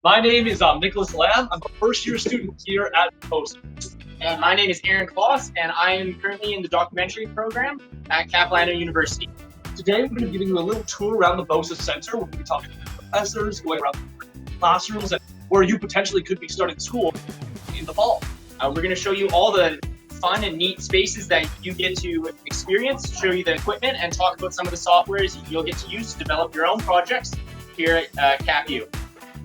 My name is Nicholas Lamb. I'm a first-year student here at Post. And my name is Aaron Kloss, and I am currently in the documentary program at Capilano University. Today, we're going to be giving you a little tour around the BOSA Center. We're going to be talking to professors, going around classrooms, and where you potentially could be starting school in the fall. We're going to show you all the fun and neat spaces that you get to experience, show you the equipment, and talk about some of the softwares you'll get to use to develop your own projects here at CapU.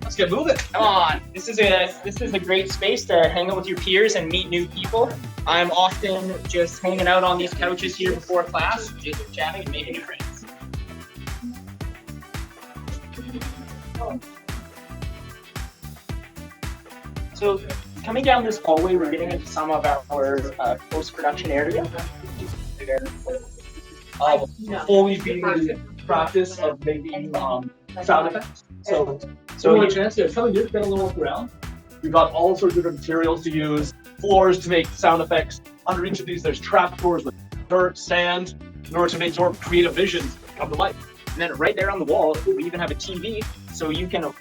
Let's get moving. Come on. This is a great space to hang out with your peers and meet new people. I'm often just hanging out on these couches here before class, just chatting and making new friends. So coming down this hallway, we're getting into some of our post-production area. Before we begin the practice of making sound effects. So you chance to tell you get a little look around. We've got all sorts of different materials to use, floors to make sound effects. Under each of these, there's trapdoors with dirt, sand, in order to make your creative visions come to life. And then right there on the wall, we even have a TV, so you can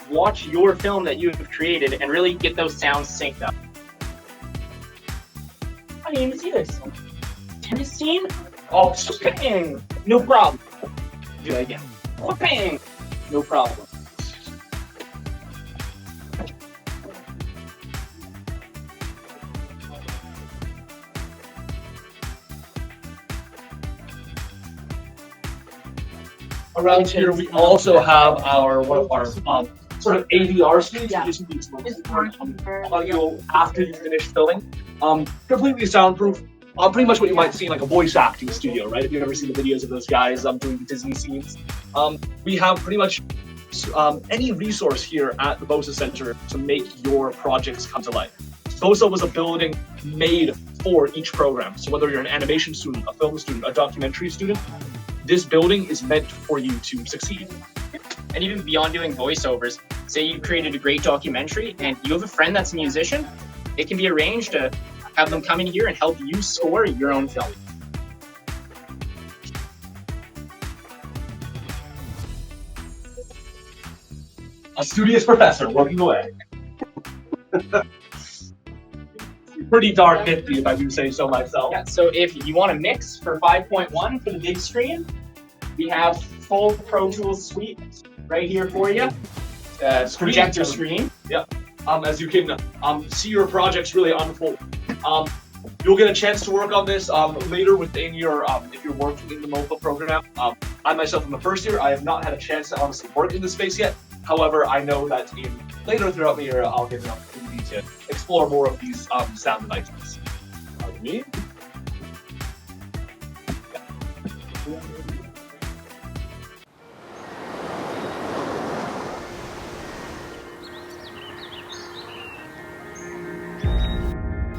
watch your film that you have created and really get those sounds synced up. I didn't even see this. Tennis scene? Oh, bang! No problem. Do that again. Bang! No problem. Around here, we also have one of our sort of ADR screens. Yeah. Just need to audio after you finish filming. Completely soundproof. Pretty much what you might see in like a voice acting studio, right? If you've ever seen the videos of those guys doing the Disney scenes. We have pretty much any resource here at the BOSA Center to make your projects come to life. BOSA was a building made for each program. So whether you're an animation student, a film student, a documentary student, this building is meant for you to succeed. And even beyond doing voiceovers, say you created a great documentary and you have a friend that's a musician, it can be arranged to have them come in here and help you score your own film. A studious professor working away. Pretty darn nifty, if I do say so myself. Yeah, so if you want to mix for 5.1 for the big screen, we have full Pro Tools suite right here for you. Projector screen. Yeah. As you can see your projects really unfold. You'll get a chance to work on this later within your, if you're working in the MOFA program. I myself am a first year. I have not had a chance to honestly work in this space yet. However, I know that later throughout the year, I'll get an opportunity to explore more of these sound devices. Pardon me.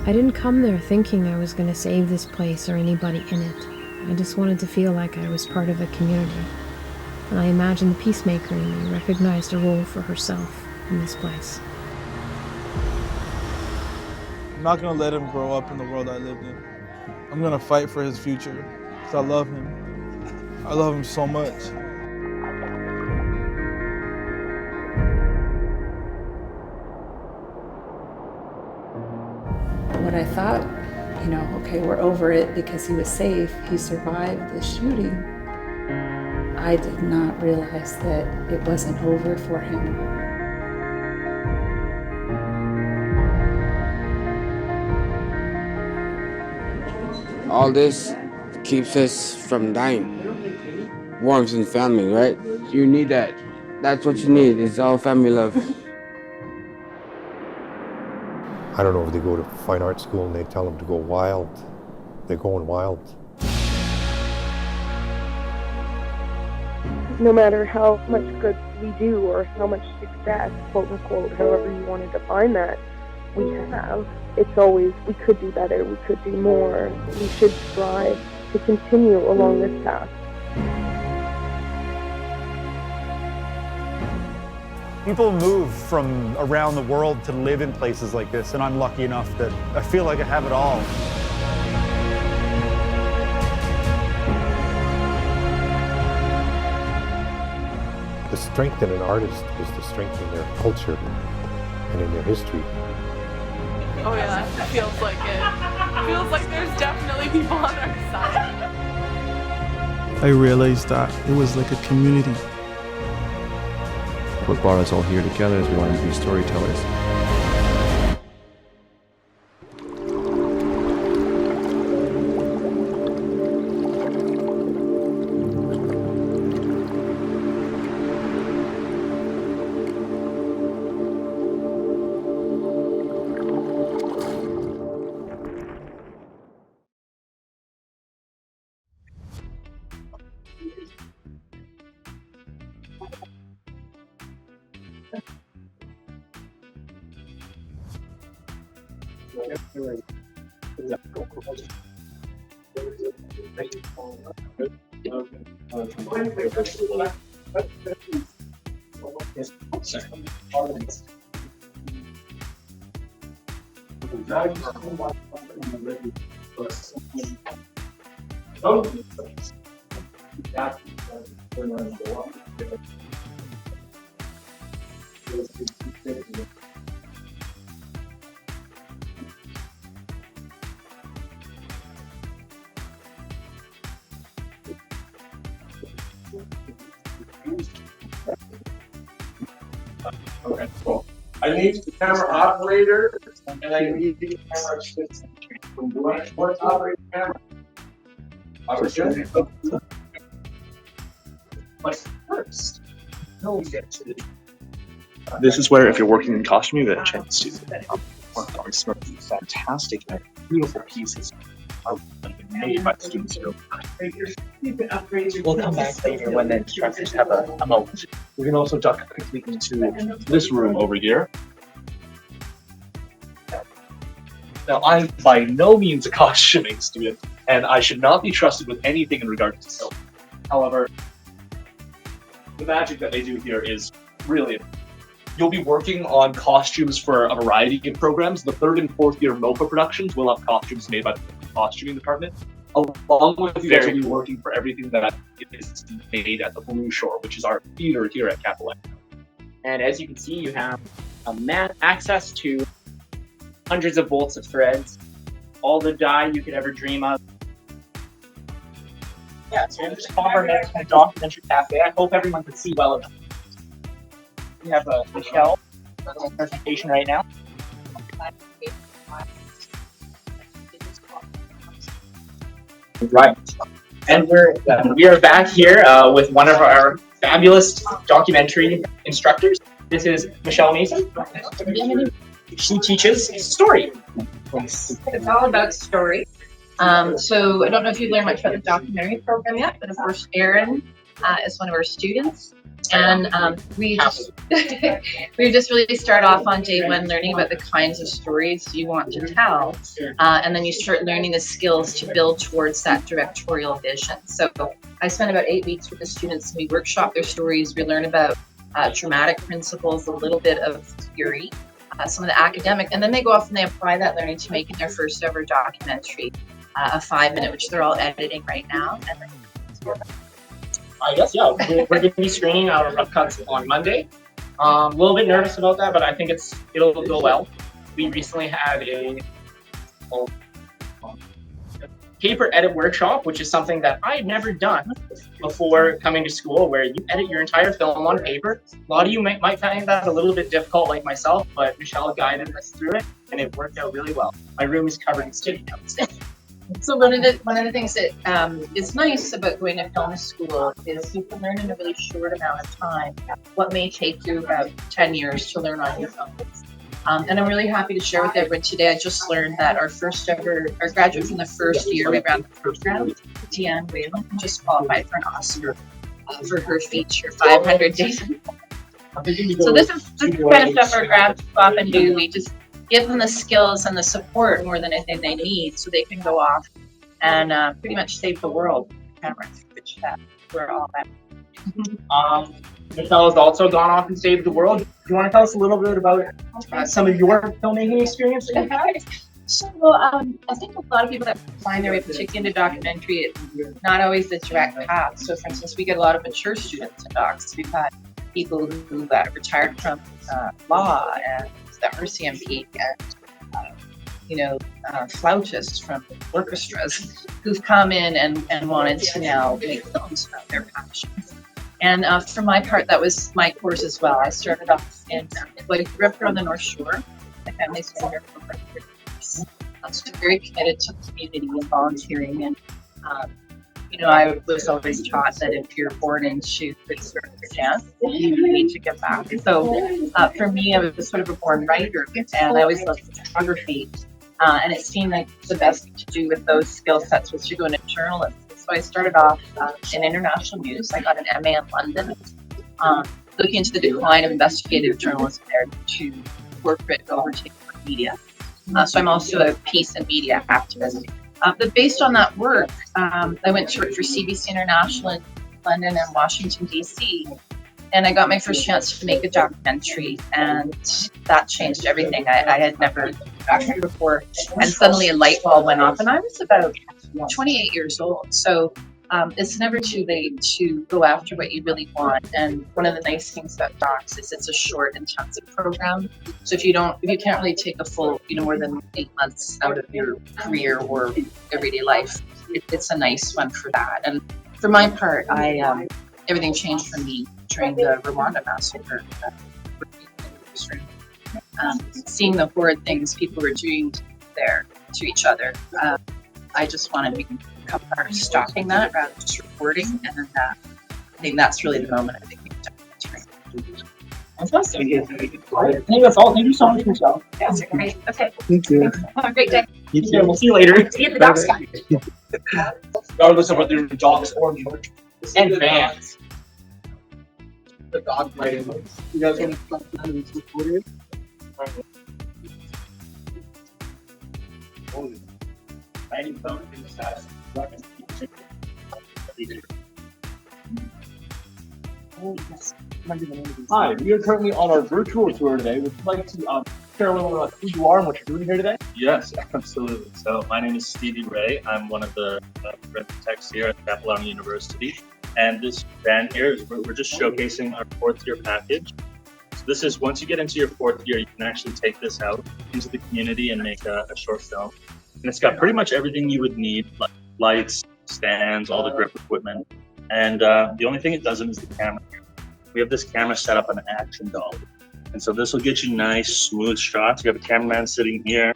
I didn't come there thinking I was going to save this place or anybody in it. I just wanted to feel like I was part of a community. And I imagined the peacemaker in me recognized a role for herself in this place. I'm not going to let him grow up in the world I lived in. I'm going to fight for his future because I love him. I love him so much. What I thought, okay, we're over it because he was safe, he survived the shooting. I did not realize that it wasn't over for him. All this keeps us from dying. Warmth and family, right? You need that. That's what you need. It's all family love. I don't know if they go to fine art school and they tell them to go wild. They're going wild. No matter how much good we do or how much success, quote unquote, however you want to define that, we have, it's always, we could do better, we could do more. We should strive to continue along this path. People move from around the world to live in places like this, and I'm lucky enough that I feel like I have it all. The The strength in an artist is the strength in their culture and in their history. Oh yeah, it feels like it. It feels like there's definitely people on our side. I realized that it was like a community. What brought us all here together is we wanted to be storytellers. Okay, cool. I need the camera operator, and I need the camera assistant. Let's operate the camera. But first, no, get to this is where, if you're working in costume, you get a chance to work on some fantastic and beautiful pieces made by students here. We'll come back later when the instructors have a moment. We can also duck quickly into this room over here. Now, I'm by no means a costuming student, and I should not be trusted with anything in regards to silk. However, the magic that they do here is really. You'll be working on costumes for a variety of programs. The 3rd and 4th year MOPA productions will have costumes made by the costuming department. Along with you guys will be working for everything that is made at the Blue Shore, which is our theater here at Capilano. And as you can see, you have access to hundreds of bolts of threads, all the dye you could ever dream of. Yeah, so it's a documentary cafe. I hope everyone can see well enough. We have Michelle in presentation right now. Right, and we are back here with one of our fabulous documentary instructors. This is Michelle Mason. She teaches story. It's all about story. So I don't know if you've learned much about the documentary program yet, but of course, Erin is one of our students. And we just really start off on day one learning about the kinds of stories you want to tell, and then you start learning the skills to build towards that directorial vision. So I spent about 8 weeks with the students. We workshop their stories. We learn about dramatic principles, a little bit of theory, some of the academic, and then they go off and they apply that learning to making their first ever documentary, a 5-minute, which they're all editing right now. And then I guess, yeah, we're going to be screening our rough cuts on Monday. A little bit nervous about that, but I think it'll go well. We recently had a paper edit workshop, which is something that I had never done before coming to school, where you edit your entire film on paper. A lot of you might find that a little bit difficult, like myself, but Michelle guided us through it, and it worked out really well. My room is covered in sticky notes. So one of the things that is nice about going to film school is you can learn in a really short amount of time what may take you about 10 years to learn on your own. And I'm really happy to share with everyone today. I just learned that our graduate from the first year we ran the program, Deanne Whalen, just qualified for an Oscar for her feature, 500 Days. So this is the kind of stuff our grads often do. We just give them the skills and the support more than anything they need so they can go off and pretty much save the world. Which we're all at. Michelle has also gone off and saved the world. Do you want to tell us a little bit about some of your filmmaking experience that you've had? So I think a lot of people that find their way particularly into documentary, it's not always the direct path. So for instance, we get a lot of mature students in docs. We've got people who retired from law and the RCMP and flautists from orchestras who've come in and wanted to now make films about their passions. And for my part, that was my course as well. I started off I grew up here on the North Shore. My family's been here for over 30 years. So I'm very committed to the community and volunteering. And, I was always taught that if you're born into good circumstance, you need to give back. So for me, I was sort of a born writer, and I always loved photography. And it seemed like the best thing to do with those skill sets was to go into journalism. So I started off in international news. I got an MA in London, looking into the decline of investigative journalism there to corporate overtaking media. So I'm also a peace and media activist. But based on that work, I went to work for CBC International in London and Washington, D.C., and I got my first chance to make a documentary, and that changed everything. I had never documented before, and suddenly a light bulb went off, and I was about 28 years old. So it's never too late to go after what you really want. And one of the nice things about docs is it's a short, intensive program. So if you can't really take a full, more than 8 months out of your career or everyday life, it's a nice one for that. And for my part, everything changed for me during the Rwanda massacre. Seeing the horrid things people were doing there to each other, I just wanted to become part of stopping that rather than just reporting. And I think that's really the moment I became a documentary. Fantastic. I think that's all. Thank you so much, Michelle. That's great. Okay. Thank you. Have a great day. Yeah, we'll see you later. See you at the docs. Regardless of whether you're docs or merch. And vans. The dog writing. You guys can support it? Hi, we are currently on our virtual tour today. Would you like to share a little bit about who you are and what you're doing here today? Yes, absolutely. So my name is Stevie Ray. I'm one of the techs here at Capilano University. And this van here is we're just showcasing our 4th year package. So this is once you get into your 4th year, you can actually take this out into the community and make a short film. And it's got pretty much everything you would need, like lights, stands, all the grip equipment. And the only thing it doesn't is the camera. We have this camera set up on an action dolly. And so this will get you nice, smooth shots. You have a cameraman sitting here.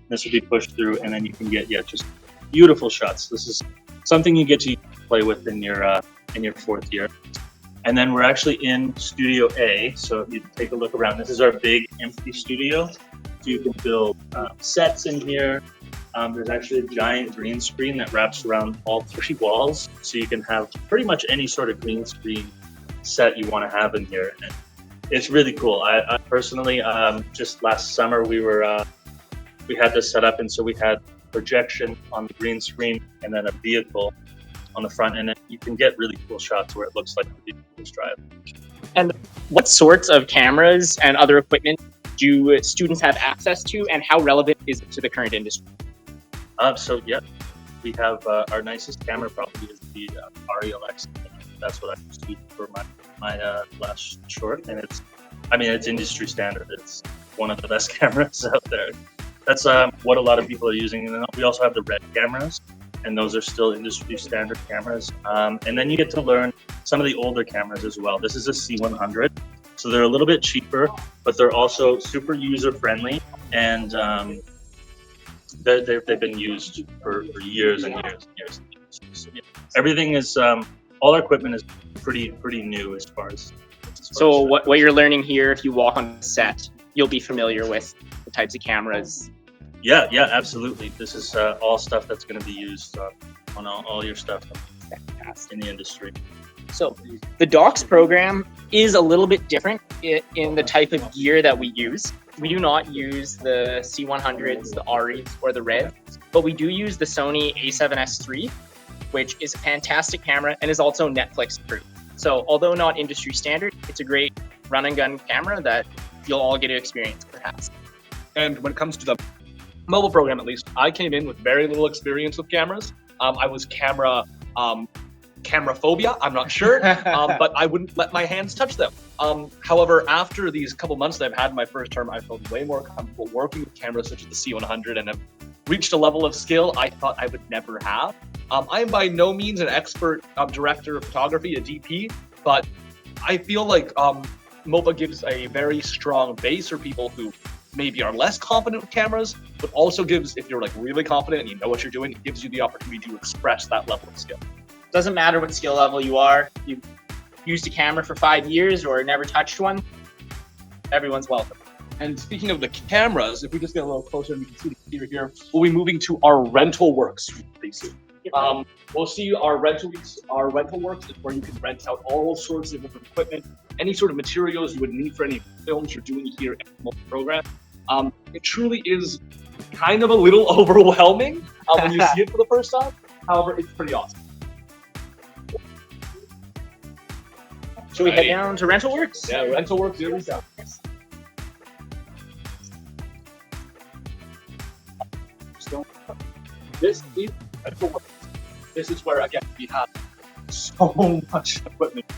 This will be pushed through, and then you can get, just beautiful shots. This is something you get to play with in your 4th year. And then we're actually in Studio A. So if you take a look around, this is our big empty studio. So you can build sets in here. There's actually a giant green screen that wraps around all 3 walls. So you can have pretty much any sort of green screen set you want to have in here. And it's really cool. I personally, just last summer, we had this set up. And so we had projection on the green screen and then a vehicle on the front, and you can get really cool shots where it looks like the vehicle is driving. And what sorts of cameras and other equipment do students have access to, and how relevant is it to the current industry? We have our nicest camera probably is the RELX. That's what I used for my last short, and it's industry standard. It's one of the best cameras out there. That's what a lot of people are using. And then we also have the red cameras, and those are still industry standard cameras. And then you get to learn some of the older cameras as well. This is a C100, so they're a little bit cheaper, but they're also super user friendly, and they've been used for years and years and years. So, everything is all our equipment is pretty new as far as. So what you're learning here, if you walk on the set, you'll be familiar with the types of cameras. Yeah, absolutely. This is all stuff that's going to be used on all your stuff in the industry. So the docs program is a little bit different in the type of gear that we use. We do not use the C100s, the REs, or the Reds, but we do use the Sony a7S III, which is a fantastic camera and is also Netflix approved. So although not industry standard, it's a great run and gun camera that you'll all get to experience perhaps. And when it comes to the mobile program, at least, I came in with very little experience with cameras. I was camera camera phobia, I'm not sure, but I wouldn't let my hands touch them. However, after these couple months that I've had in my first term, I felt way more comfortable working with cameras such as the C100 and have reached a level of skill I thought I would never have. I am by no means an expert director of photography, a DP, but I feel like MOPA gives a very strong base for people who maybe are less confident with cameras, but also gives, if you're like really confident and you know what you're doing, it gives you the opportunity to express that level of skill. Doesn't matter what skill level you are. You've used a camera for 5 years or never touched one, everyone's welcome. And speaking of the cameras, if we just get a little closer and we can see the computer here, we'll be moving to our rental works pretty soon. We'll see our rental works is where you can rent out all sorts of different equipment, any sort of materials you would need for any films you're doing here at the program. It truly is kind of a little overwhelming when you see it for the first time. However, it's pretty awesome. Should we head down to rental works? Yeah, rental works, here we go. This is rental works. This is where, again, we have so much equipment.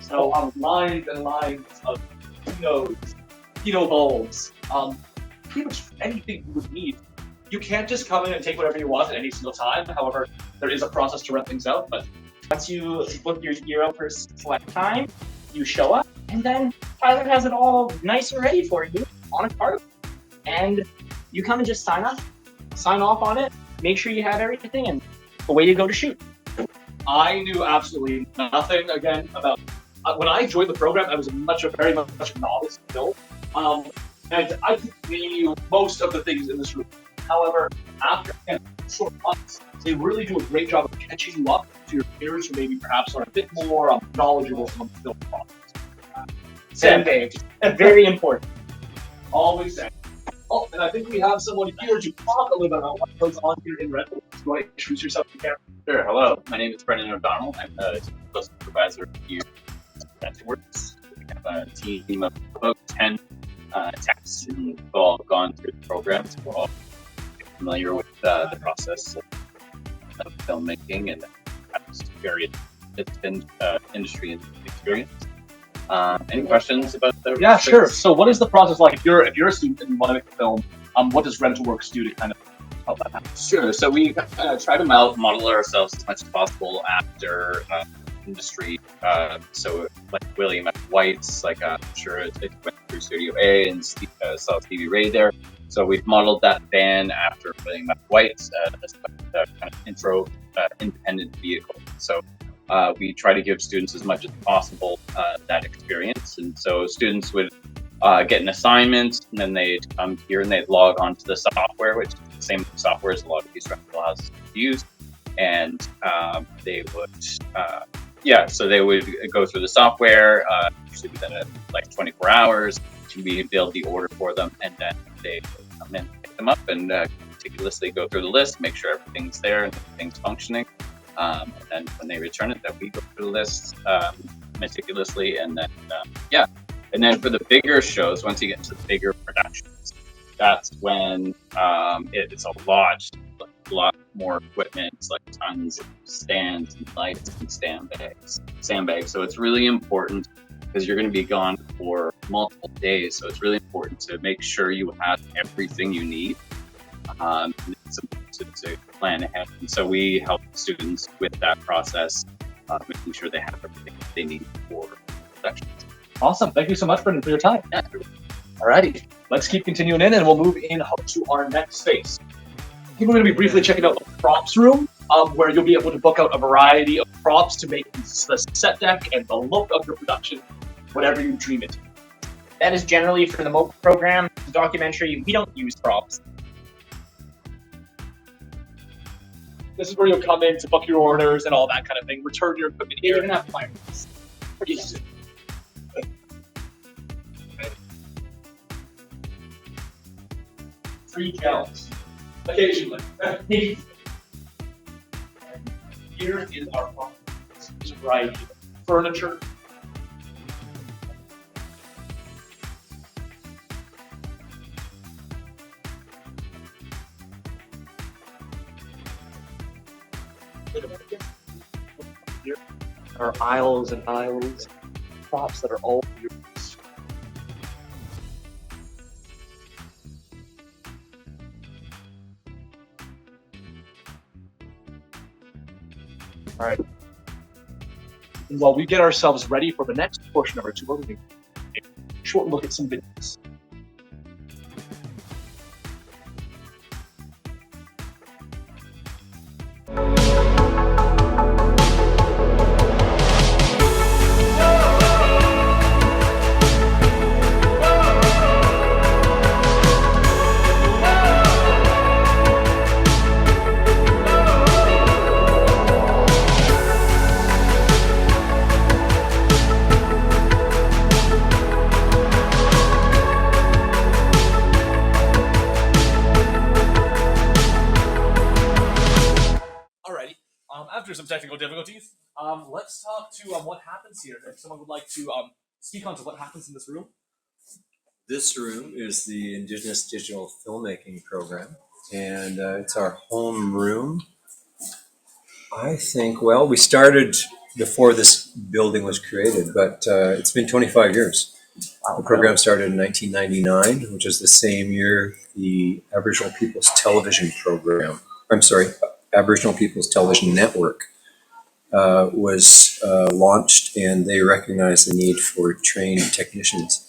So lines and lines of Kino bulbs, pretty much anything you would need. You can't just come in and take whatever you want at any single time. However, there is a process to rent things out. But once you book your year out for a select time, you show up, and then Tyler has it all nice and ready for you on a card. And you come and just sign off on it, make sure you have everything, and away you go to shoot. I knew absolutely nothing, again, about... when I joined the program, I was very much novice still. And I could name most of the things in this room. However, after short months, they really do a great job of catching you up to your peers who maybe perhaps are a bit more knowledgeable from the film process. Sandbags, very important. Always sandbags. Oh, and I think we have someone here to talk a little bit about what goes on here in rental. Do you want to introduce yourself to the camera? Sure. Hello, my name is Brendan O'Donnell. I'm the supervisor here at Rental Works. We have a team of about 10 techs who've all gone through the program, so we're all familiar with the process of filmmaking and various industry experience. Any questions about the? Yeah, sure. So, what is the process like? If you're a student and you want to make a film, what does Rental Works do to kind of help that happen? Sure. So we try to model ourselves as much as possible after industry. So, like William F. White's, like I'm sure it went through Studio A and saw Stevie Ray there. So we've modeled that van after William F. White's kind of intro independent vehicle. So we try to give students as much as possible that experience. And so students would get an assignment, and then they'd come here and they'd log on to the software, which is the same software as a lot of these rental houses use. And they would, so they would go through the software, usually within like 24 hours, to build the order for them, and then they would come in, pick them up, and meticulously go through the list, make sure everything's there and everything's functioning. And then when they return it, that we go through the list meticulously, and then and then for the bigger shows, once you get into the bigger productions, that's when it's a lot more equipment. It's like tons of stands and lights and sandbags. So it's really important because you're going to be gone for multiple days. So it's really important to make sure you have everything you need. To plan ahead. And so we help students with that process, making sure they have everything they need for production. Awesome. Thank you so much, Brendan, for your time. Yeah. Alrighty, let's keep continuing in, and we'll move in to our next space. I think we're going to be briefly checking out the props room, where you'll be able to book out a variety of props to make the set deck and the look of your production, whatever you dream it. That is generally for the MOPA program. The documentary, we don't use props. This is where you'll come in to book your orders and all that kind of thing. Return your equipment here. You're going to have fireworks. Yes. Free gels. Occasionally. Here is our box. There's a variety of furniture. here. There are aisles and aisles, props that are all yours. All right. And while we get ourselves ready for the next portion of our tour, we're going to take a short look at some videos. After some technical difficulties, let's talk to what happens here. If someone would like to speak on to what happens in this room. This room is the Indigenous Digital Filmmaking Program, and it's our home room. I think, well, we started before this building was created, but it's been 25 years. The program started in 1999, which is the same year the Aboriginal People's Television Program, Aboriginal People's Television Network was launched, and they recognized the need for trained technicians.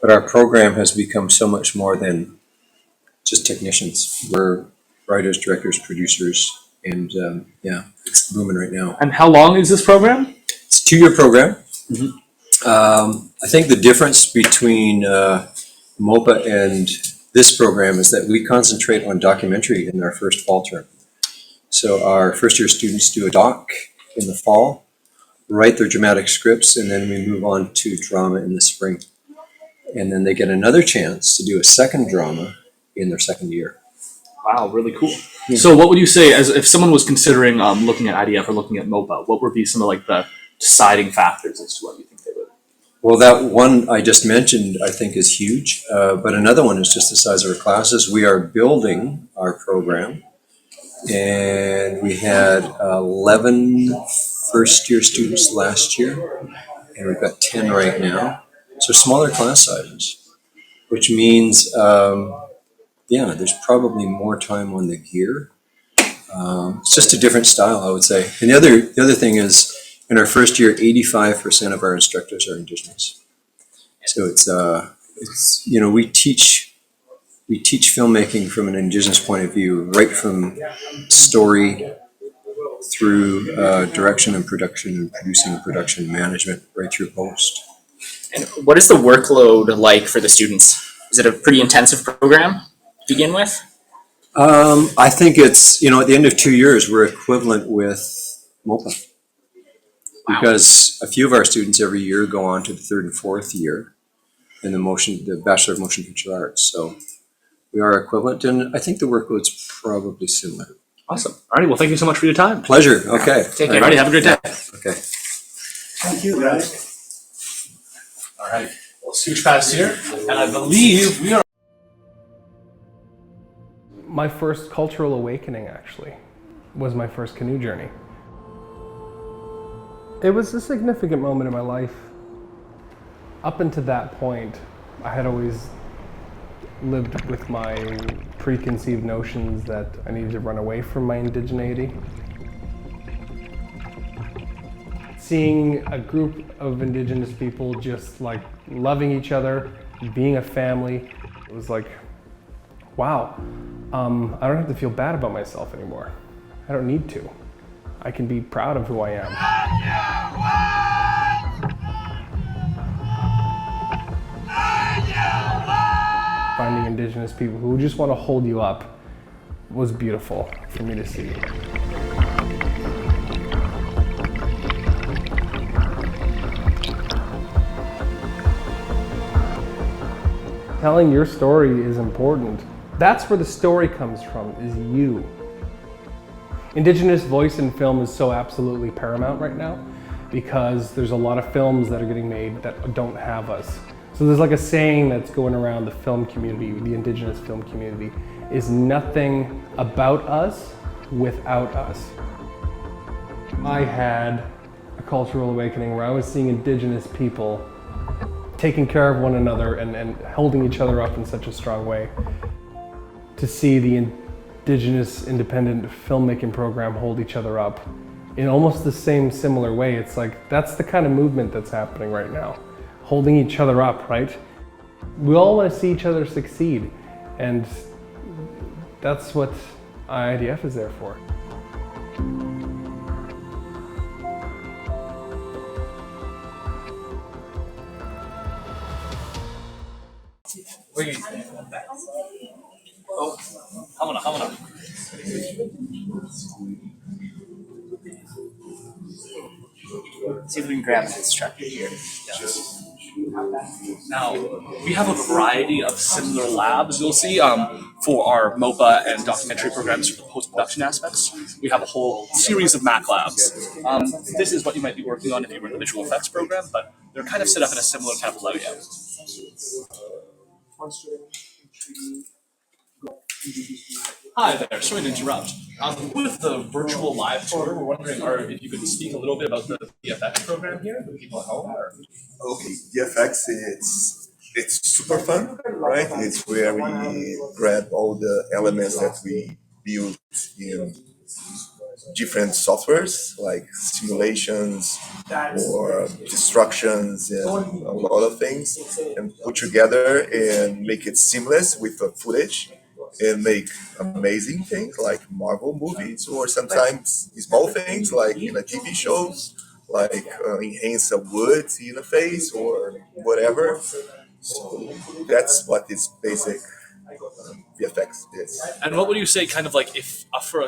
But our program has become so much more than just technicians. We're writers, directors, producers, and yeah, it's booming right now. And how long is this program? It's a 2-year program. I think the difference between MOPA and this program is that we concentrate on documentary in our first fall term. So our first year students do a doc in the fall, write their dramatic scripts, and then we move on to drama in the spring. And then they get another chance to do a second drama in their second year. Wow, really cool. Yeah. So what would you say, as if someone was considering looking at IDF or looking at MOPA, what would be some of like the deciding factors as to what you think they would? Well, that one I just mentioned, I think, is huge. But another one is just the size of our classes. We are building our program, and we had 11 first-year students last year, and we've got 10 right now. So smaller class sizes, which means, yeah, there's probably more time on the gear. It's just a different style, I would say. And the other thing is, in our first year, 85% of our instructors are Indigenous. So it's you know, we teach filmmaking from an Indigenous point of view, right from story through direction and production and producing and production management, right through post. And what is the workload like for the students? Is it a pretty intensive program to begin with? I think it's, you know, at the end of 2 years, we're equivalent with MOPA. Wow. Because a few of our students every year go on to the 3rd and 4th year in the Bachelor of Motion Picture Arts. So we are equivalent, and I think the workload's probably similar. Awesome. All right. Well, thank you so much for your time. Pleasure. Okay. Take care. All right. Have a great day. Okay. Thank you. All right. Well, scooch past here, and I believe we are. My first cultural awakening, actually, was my first canoe journey. It was a significant moment in my life. Up until that point, I had always lived with my preconceived notions that I needed to run away from my indigeneity. Seeing a group of Indigenous people just like loving each other, being a family, it was like, wow, I don't have to feel bad about myself anymore. I don't need to. I can be proud of who I am. Finding Indigenous people who just want to hold you up was beautiful for me to see. Telling your story is important. That's where the story comes from, is you. Indigenous voice in film is so absolutely paramount right now because there's a lot of films that are getting made that don't have us. So there's like a saying that's going around the film community, the Indigenous film community, is nothing about us without us. I had a cultural awakening where I was seeing Indigenous people taking care of one another and holding each other up in such a strong way. To see the Indigenous independent filmmaking program hold each other up in almost the same similar way. It's like, that's the kind of movement that's happening right now. Holding each other up, right? We all want to see each other succeed, and that's what IIDF is there for. Where are you staying? Oh, hamana. See if we can grab this truck here. Now, we have a variety of similar labs, you'll see, for our MOPA and documentary programs for the post-production aspects. We have a whole series of Mac labs. This is what you might be working on if you were in the visual effects program, but they're kind of set up in a similar kind of layout. Hi there, sorry to interrupt. With the virtual live tour, we're wondering if you could speak a little bit about the VFX program here for people at home. Okay, VFX, it's super fun, right? It's where we grab all the elements that we build in different softwares like simulations or destructions and a lot of things, and put together and make it seamless with the footage and make amazing things like Marvel movies, or sometimes small things like in a TV shows, like enhance a wood interface or whatever. So that's what this basic VFX is. And what would you say, kind of like,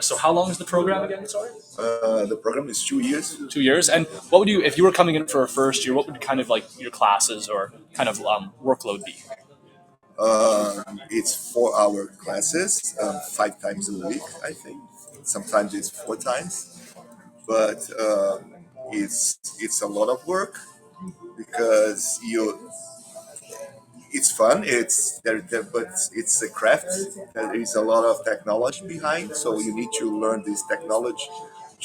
so how long is the program again, sorry? The program is 2 years. 2 years? And what would you, if you were coming in for a first year, what would kind of like your classes or kind of workload be? It's 4-hour classes, 5 times a week, I think. Sometimes it's 4 times, but it's a lot of work because it's fun. It's there, but it's a craft. There is a lot of technology behind, so you need to learn this technology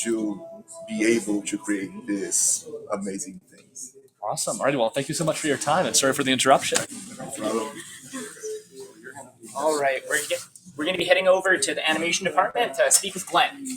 to be able to create these amazing things. Awesome. All right. Well, thank you so much for your time, and sorry for the interruption. All right, we're going to be heading over to the animation department to speak with Glenn.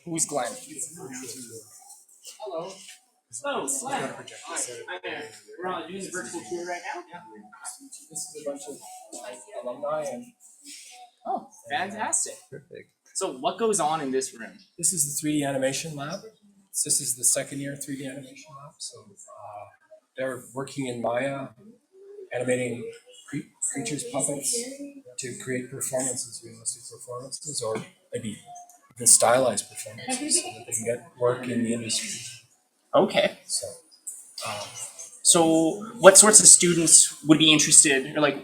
Who's Glenn? Hello. So, Glenn. We're on doing the virtual tour right now? Yeah. This is a bunch of alumni and. Oh, fantastic. Perfect. So what goes on in this room? This is the 3D animation lab. This is the second year 3D animation lab. So they're working in Maya, animating creatures, puppets to create performances, realistic performances, or maybe even stylized performances so that they can get work in the industry. Okay. Um, So what sorts of students would be interested, or like,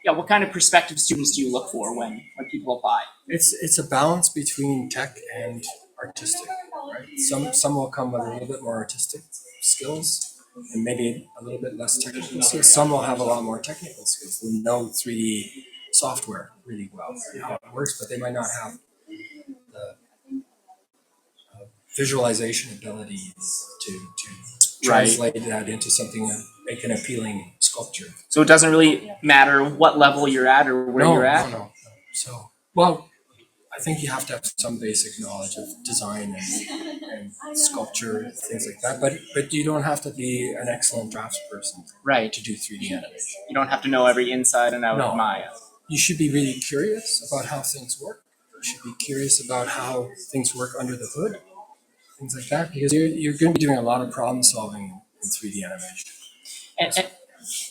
yeah, what kind of prospective students do you look for when people apply? It's a balance between tech and artistic, right? Some will come with a little bit more artistic skills and maybe a little bit less technical skills. Some will have a lot more technical skills. They know 3D software really well, how it works, but they might not have the visualization abilities to translate that into something that make an appealing sculpture. So it doesn't really matter what level you're at or where you're at? No. So, well, I think you have to have some basic knowledge of design and sculpture, things like that. But you don't have to be an excellent draftsperson, right, to do 3D animation. You don't have to know every inside and out of Maya. You should be really curious about how things work. You should be curious about how things work under the hood, things like that, because you're going to be doing a lot of problem solving in 3D animation. And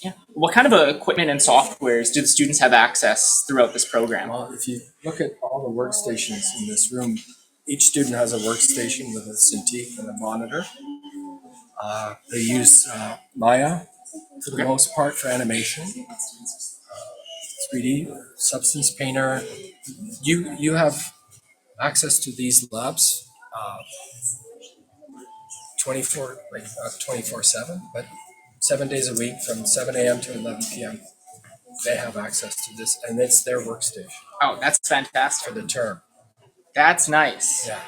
yeah, what kind of equipment and softwares do the students have access throughout this program? Well, if you look at all the workstations in this room, each student has a workstation with a Cintiq and a monitor. They use Maya for the most part for animation. 3D, Substance Painter. You have access to these labs 24/7, but 7 days a week from 7 a.m. to 11 p.m. They have access to this, and it's their workstation. Oh, that's fantastic. For the term. That's nice. Yeah.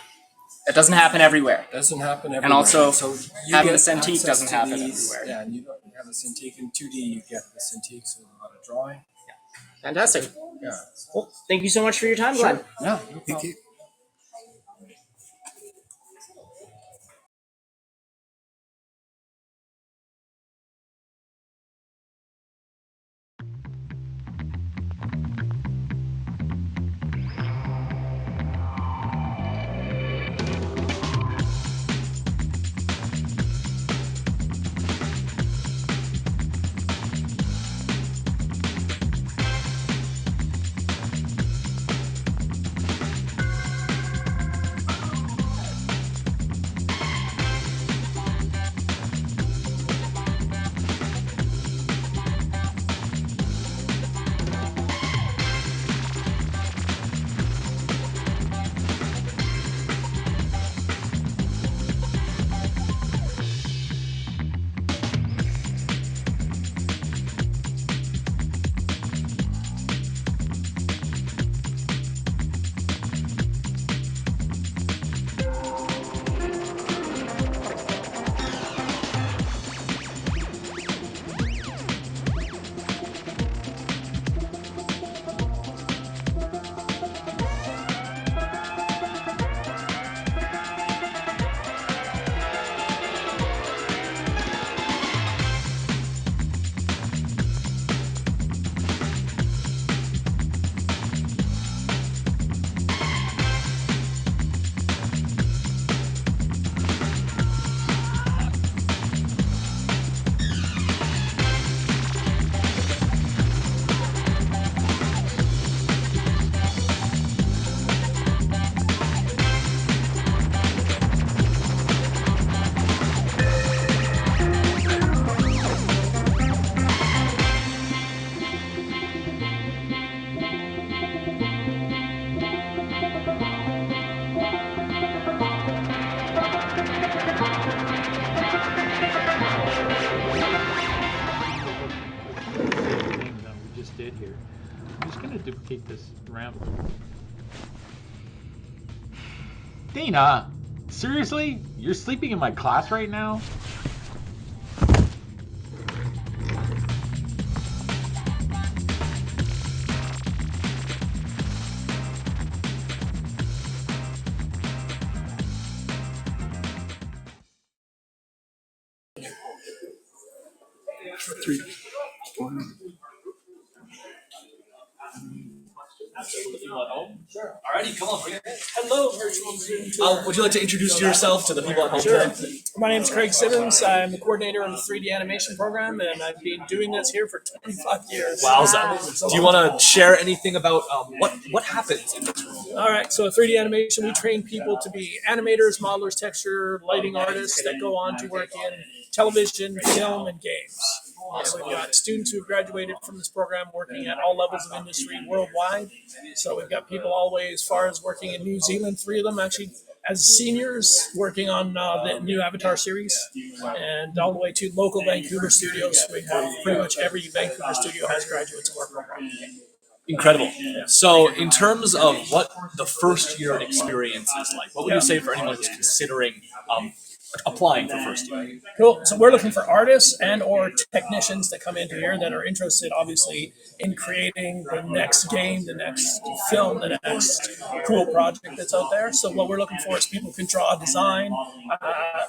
That doesn't happen everywhere. Doesn't happen everywhere. And also, so having the Cintiq doesn't happen everywhere. Yeah, and you have the Cintiq in 2D, you get the Cintiq, so about a drawing. Yeah. Fantastic. Yeah. Well, thank you so much for your time, Glenn. Yeah, no thank you. Did here. I'm just gonna duplicate this ramp. Dana, seriously? You're sleeping in my class right now? Alrighty, come on. Hello, virtual Zoom. Would you like to introduce yourself to the people at home? Sure. My name is Craig Simmons. I'm the coordinator of the 3D animation program, and I've been doing this here for 25 years. Wowza. Do you want to share anything about what happens in this room? All right, so 3D animation, we train people to be animators, modelers, texture, lighting artists that go on to work in television, film, and games. And we've got students who have graduated from this program working at all levels of industry worldwide. So we've got people all the way as far as working in New Zealand, 3 of them actually as seniors working on the new Avatar series, and all the way to local Vancouver studios. We have pretty much every Vancouver studio has graduates of our program. Incredible. So, in terms of what the first year experience is like, what would you say for anyone who's considering applying for first year? Cool. So we're looking for artists and or technicians that come into here that are interested, obviously, in creating the next game, the next film, the next cool project that's out there. So what we're looking for is people who can draw, design,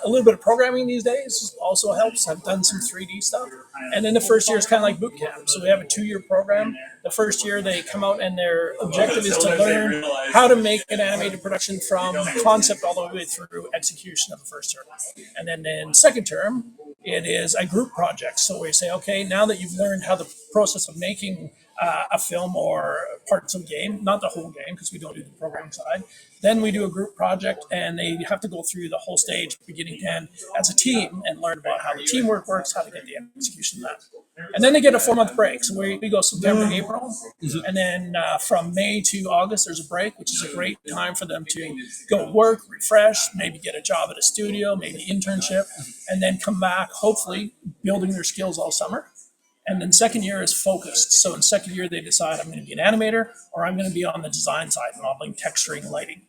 a little bit of programming these days also helps. I've done some 3D stuff. And then the first year is kind of like boot camp. So we have a 2-year program. The first year they come out and their objective is to learn how to make an animated production from concept all the way through execution of the first term. And then in second term, it is a group project. So we say, okay, now that you've learned how the process of making a film or parts of a game, not the whole game because we don't do the programming side, then we do a group project and they have to go through the whole stage beginning to end as a team and learn about how the teamwork works, how to get the execution of that. And then they get a 4-month break. So we go September to April. And then from May to August, there's a break, which is a great time for them to go work, refresh, maybe get a job at a studio, maybe internship, and then come back, hopefully building their skills all summer. And then second year is focused. So in second year, they decide I'm going to be an animator or I'm going to be on the design side, modeling, texturing, lighting.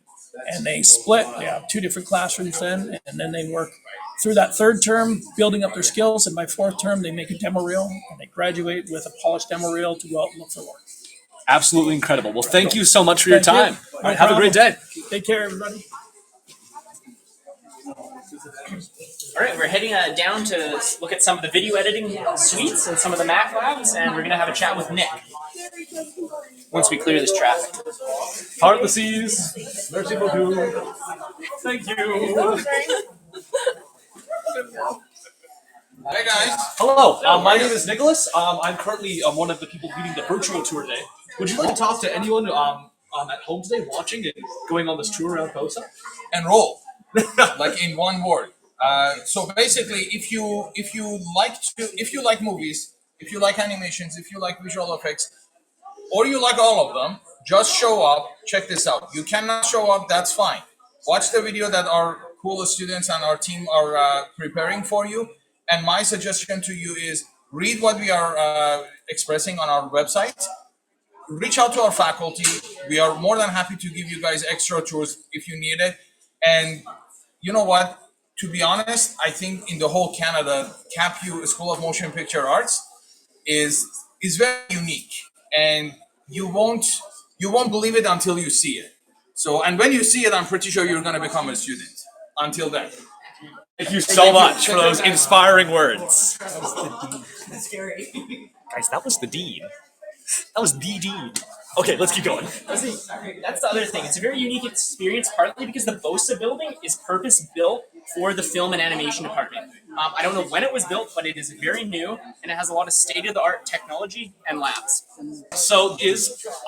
And they split. They have 2 different classrooms then, and then they work through that third term, building up their skills. And by fourth term, they make a demo reel and they graduate with a polished demo reel to go out and look for work. Absolutely incredible. Well, thank you so much for your time. No All right, have a great day. Take care, everybody. All right, we're heading down to look at some of the video editing suites and some of the Mac labs, and we're going to have a chat with Nick once we clear this traffic. Part of the seas, merci beaucoup. Thank you. Hey guys. Hello, my name is Nicholas. I'm currently one of the people leading the virtual tour today. Would you like to talk to anyone at home today watching and going on this tour around Costa? Enroll, like in one word. So basically, if you like movies, if you like animations, if you like visual effects, or you like all of them, just show up. Check this out. You cannot show up, that's fine. Watch the video that our cool students and our team are preparing for you. And my suggestion to you is read what we are expressing on our website. Reach out to our faculty. We are more than happy to give you guys extra tours if you need it. And you know what? To be honest, I think in the whole Canada, CAPU School of Motion Picture Arts is very unique, and you won't believe it until you see it. So, and when you see it, I'm pretty sure you're going to become a student. Until then. Thank you so much for those inspiring words. That's scary. Guys, that was the dean. That was the dean. Okay, let's keep going. That's the other thing. It's a very unique experience, partly because the BOSA building is purpose-built for the film and animation department. I don't know when it was built, but it is very new, and it has a lot of state-of-the-art technology and labs. So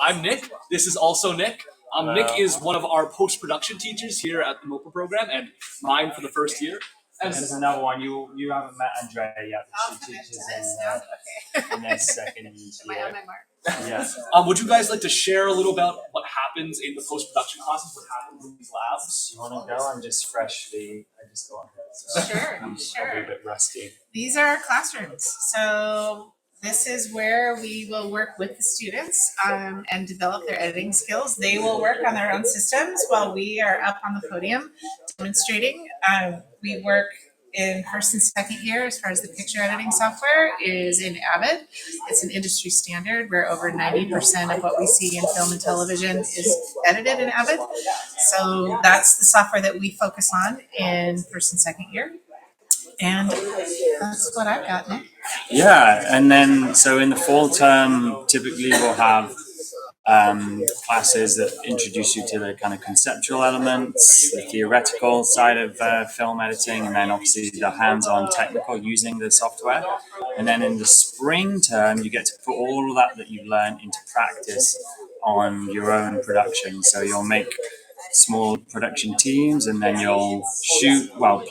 I'm Nick. This is also Nick. Nick is one of our post-production teachers here at the MOPA program, and mine for the first year. And there's another one. You haven't met Andrea yet. She teaches in their second year. Yeah. Would you guys like to share a little about what happens in the post-production classes? What happens in these labs? You want to go? I'm just got on here. So Sure, I'm sure. a bit rusty. These are our classrooms. So this is where we will work with the students and develop their editing skills. They will work on their own systems while we are up on the podium demonstrating. We work in first and second year as far as the picture editing software is in Avid. It's an industry standard where over 90% of what we see in film and television is edited in Avid. So that's the software that we focus on in first and second year. And that's what I've got, Nick. Yeah, and then so in the fall term, typically we'll have classes that introduce you to the kind of conceptual elements, the theoretical side of film editing, and then obviously the hands-on technical using the software. And then in the spring term, you get to put all of that you've learned into practice on your own production. So you'll make small production teams, and then you'll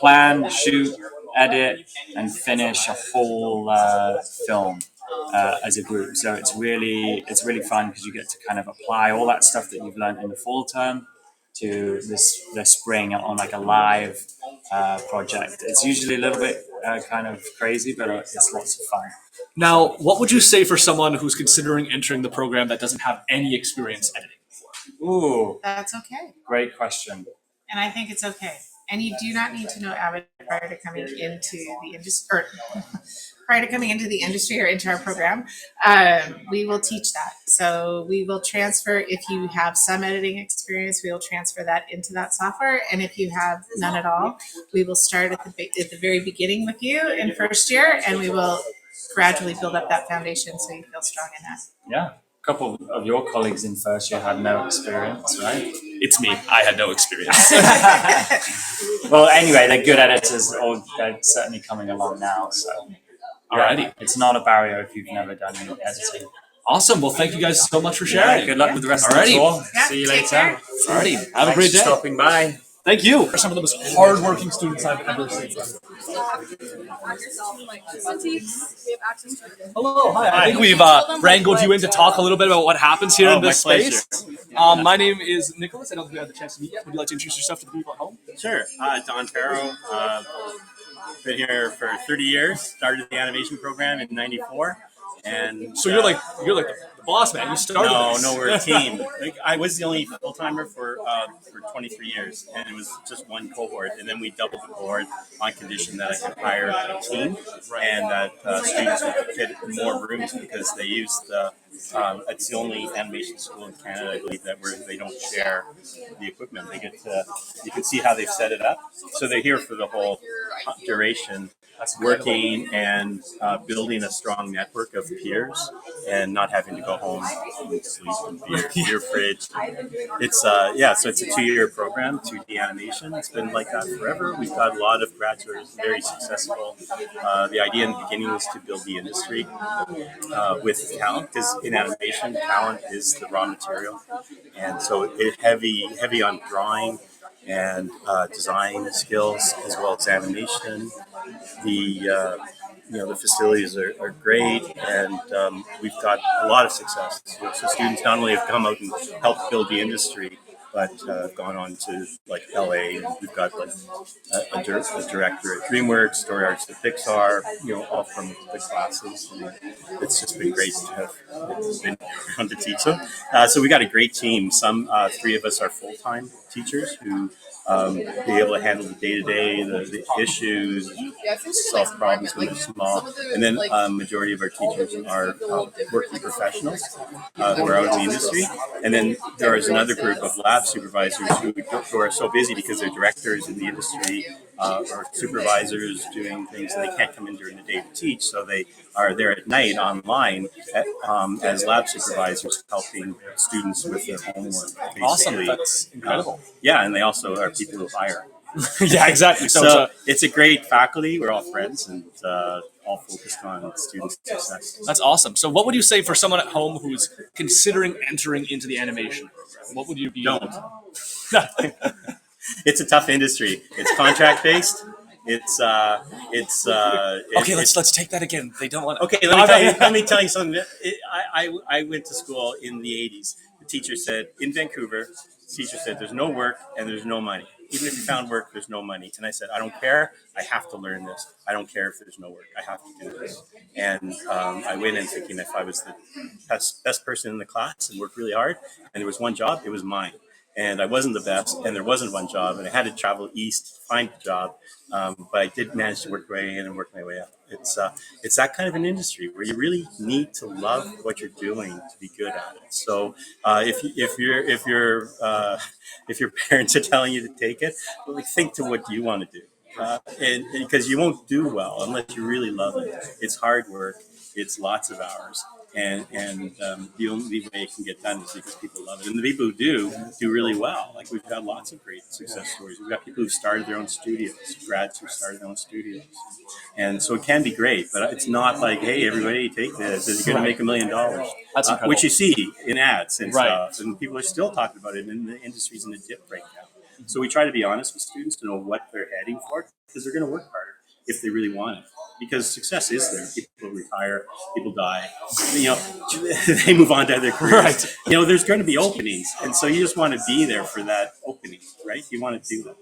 plan, shoot, edit, and finish a whole film as a group. So it's really fun because you get to kind of apply all that stuff that you've learned in the fall term to the spring on like a live project. It's usually a little bit kind of crazy, but it's lots of fun. Now, what would you say for someone who's considering entering the program that doesn't have any experience editing? Ooh, That's okay. great question. And I think it's okay. And you do not need to know Avid prior to coming into the industry, or prior to coming into the industry or into our program. We will teach that. So we will transfer, if you have some editing experience, we will transfer that into that software. And if you have none at all, we will start at the very beginning with you in first year, and we will gradually build up that foundation so you feel strong in that. Yeah. A couple of your colleagues in first year had no experience, right? It's me. I had no experience. Well, anyway, they're good editors. Or they're certainly coming along now. So, alrighty, it's not a barrier if you've never done any editing. Awesome. Well, thank you guys so much for sharing. Yeah, good luck with the rest of the tour. See you later. Alrighty. Have a great day. Stopping by. Thank you. For some of the most hardworking students I've ever seen. Hello, hi. I think we've wrangled you in to talk a little bit about what happens here in this space. My name is Nicholas. I don't think we had the chance to meet yet. Would you like to introduce yourself to the people at home? Sure. Don Farrow. Been here for 30 years. Started the animation program in '94. And so you're like the boss man. You started. No, we're a team. I was the only full timer for 23 years, and it was just one cohort. And then we doubled the cohort on condition that I could hire a team, and that students would fit in more rooms because they used it's the only animation school in Canada, I believe, that where they don't share the equipment. They get to, you can see how they've set it up. So they're here for the whole duration, working and building a strong network of peers and not having to go home and sleep in beer fridge. It's so it's a 2-year program, 2D animation. It's been like that forever. We've got a lot of graduates, very successful. The idea in the beginning was to build the industry with talent, because in animation, talent is the raw material. And so it's heavy on drawing and design skills as well as animation. The facilities are great, and we've got a lot of success. So students not only have come out and helped build the industry, but gone on to like LA. We've got like a director at DreamWorks, Story Arts at Pixar, all from the classes. And it's just been great to have been around to teach them. So we got a great team. Some 3 of us are full-time teachers who be able to handle the day-to-day, the issues, solve problems when they're small. And then majority of our teachers are working professionals who are out in the industry. And then there is another group of lab supervisors who are so busy because they're directors in the industry or supervisors doing things, and they can't come in during the day to teach. So they are there at night online as lab supervisors helping students with their homework. Basically. Awesome. That's incredible. And they also are people who hire. Yeah, exactly. So it's a great faculty. We're all friends and all focused on student success. That's awesome. So what would you say for someone at home who's considering entering into the animation? What would you be? Don't. It's a tough industry. It's contract based. Okay, let's take that again. They don't want. Okay, let me tell you something. I went to school in the '80s. The teacher said in Vancouver, there's no work and there's no money. Even if you found work, there's no money. And I said, I don't care. I have to learn this. I don't care if there's no work. I have to do this. And I went in thinking if I was the best person in the class and worked really hard, and there was one job, it was mine. And I wasn't the best, and there wasn't one job, and I had to travel east, find a job. But I did manage to work my way in and work my way up. It's that kind of an industry where you really need to love what you're doing to be good at it. So if your parents are telling you to take it, think to what you want to do. and because you won't do well unless you really love it. It's hard work. It's lots of hours, and the only way it can get done is because people love it. And the people who do really well. Like we've got lots of great success stories. We've got people who've started their own studios, grads who started their own studios, and so it can be great. But it's not like, hey, everybody take this. You're going to make $1 million. That's incredible. Which you see in ads and Right. stuff, and people are still talking about it, and the industry's in a dip right now. So we try to be honest with students to know what they're heading for, because they're going to work harder if they really want it. Because success is there. People retire, people die, they move on to other careers. Right. There's going to be openings, and so you just want to be there for that opening, right? You want to do that.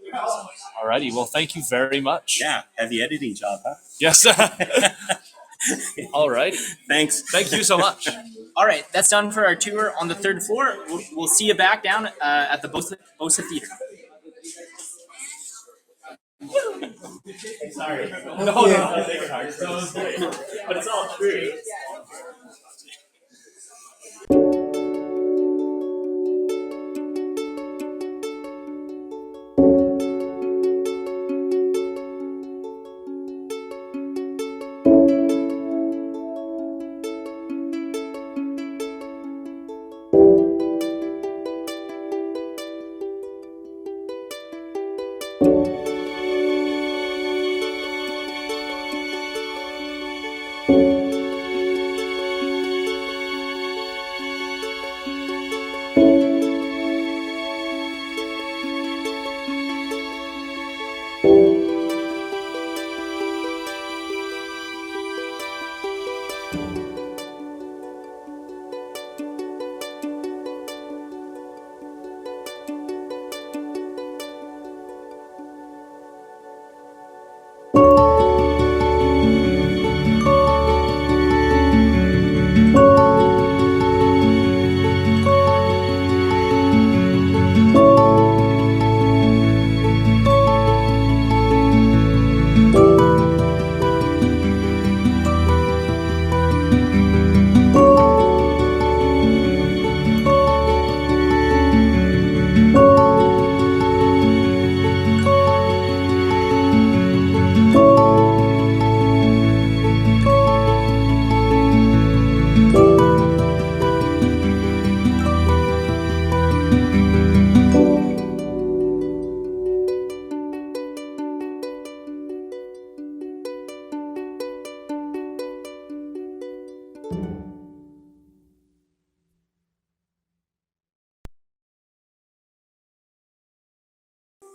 Alrighty, well, thank you very much. Yeah, heavy editing job, huh? Yes. Alrighty. Thanks. Thank you so much. All right, that's done for our tour on the 3rd floor. We'll see you back down at the Bosa Theater. Sorry. No. But it's all true.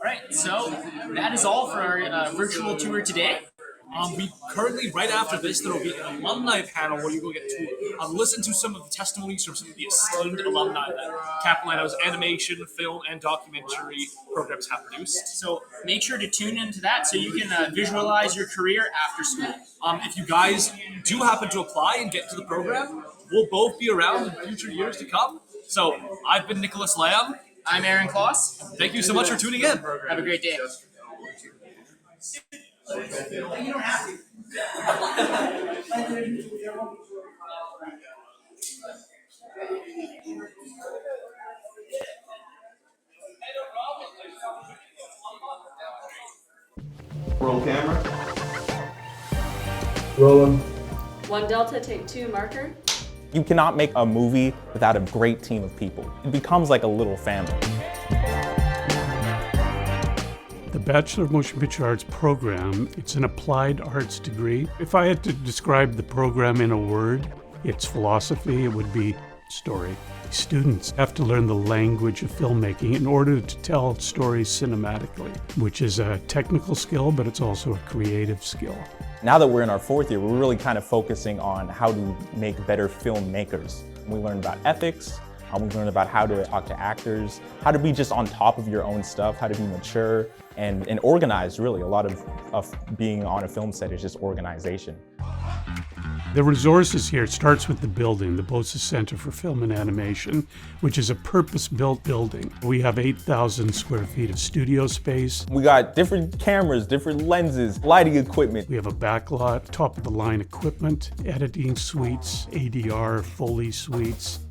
All right, so that is all for our virtual tour today. We currently, right after this, there will be an alumni panel where you will get to listen to some of the testimonies from some of the esteemed alumni that Capilano's animation, film, and documentary programs have produced. So make sure to tune into that so you can visualize your career after school. If you guys do happen to apply and get into the program, we'll both be around in future years to come. So I've been Nicholas Lamb. I'm Aaron Kloss. Thank you so much for tuning in. Have a great day. Roll camera. Rolling. 1 Delta, take 2, marker. You cannot make a movie without a great team of people. It becomes like a little family. The Bachelor of Motion Picture Arts program, it's an applied arts degree. If I had to describe the program in a word, it's philosophy, it would be story. Students have to learn the language of filmmaking in order to tell stories cinematically, which is a technical skill, but it's also a creative skill. Now that we're in our 4th year, we're really kind of focusing on how to make better filmmakers. We learned about ethics, we learned about how to talk to actors, how to be just on top of your own stuff, how to be mature and organized, really. A lot of being on a film set is just organization. The resources here starts with the building, the Bosa Center for Film and Animation, which is a purpose-built building. We have 8,000 square feet of studio space. We got different cameras, different lenses, lighting equipment. We have a backlot, top-of-the-line equipment, editing suites, ADR, Foley suites.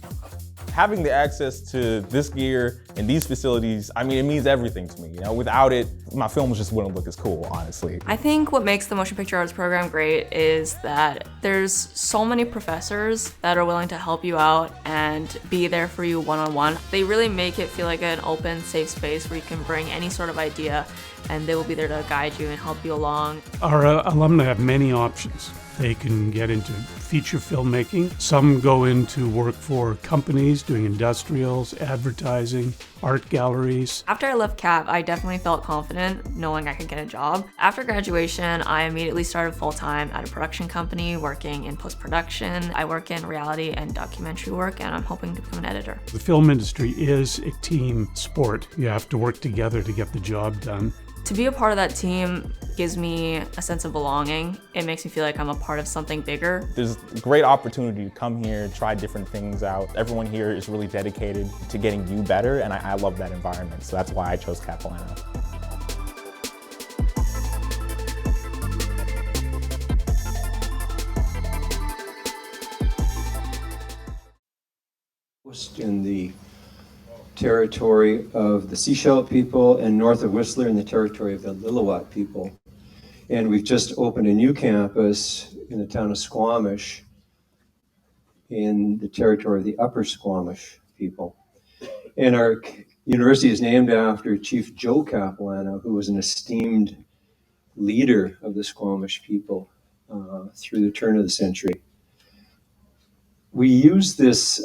having the access to this gear and these facilities, I mean, it means everything to me. You know, without it, my films just wouldn't look as cool, honestly. I think what makes the Motion Picture Arts program great is that there's so many professors that are willing to help you out and be there for you one-on-one. They really make it feel like an open, safe space where you can bring any sort of idea and they will be there to guide you and help you along. Our alumni have many options. They can get into feature filmmaking. Some go into work for companies doing industrials, advertising, art galleries. After I left CAP, I definitely felt confident knowing I could get a job. After graduation, I immediately started full-time at a production company working in post-production. I work in reality and documentary work, and I'm hoping to become an editor. The film industry is a team sport. You have to work together to get the job done. To be a part of that team gives me a sense of belonging. It makes me feel like I'm a part of something bigger. There's a great opportunity to come here, try different things out. Everyone here is really dedicated to getting you better, and I love that environment, so that's why I chose Capilano. In the territory of the Sechelt people and north of Whistler in the territory of the Lillooet people. And we've just opened a new campus in the town of Squamish in the territory of the Upper Squamish people. And our university is named after Chief Joe Capilano, who was an esteemed leader of the Squamish people through the turn of the century. We use these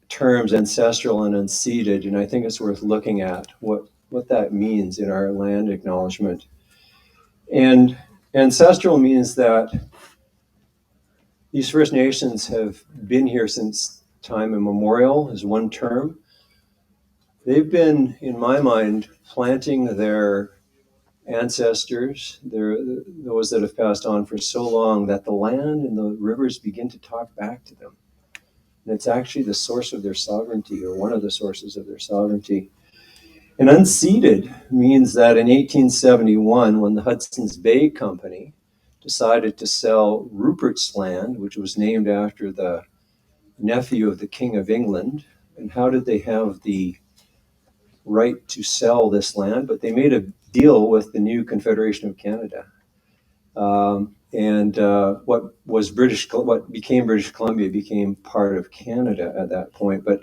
terms ancestral and unceded, and I think it's worth looking at what that means in our land acknowledgement. And ancestral means that these First Nations have been here since time immemorial, is one term. They've been, in my mind, planting their ancestors, those that have passed on for so long that the land and the rivers begin to talk back to them. And it's actually the source of their sovereignty, or one of the sources of their sovereignty. And unceded means that in 1871, when the Hudson's Bay Company decided to sell Rupert's Land, which was named after the nephew of the King of England, and how did they have the right to sell this land? But they made a deal with the new Confederation of Canada. What became British Columbia became part of Canada at that point, but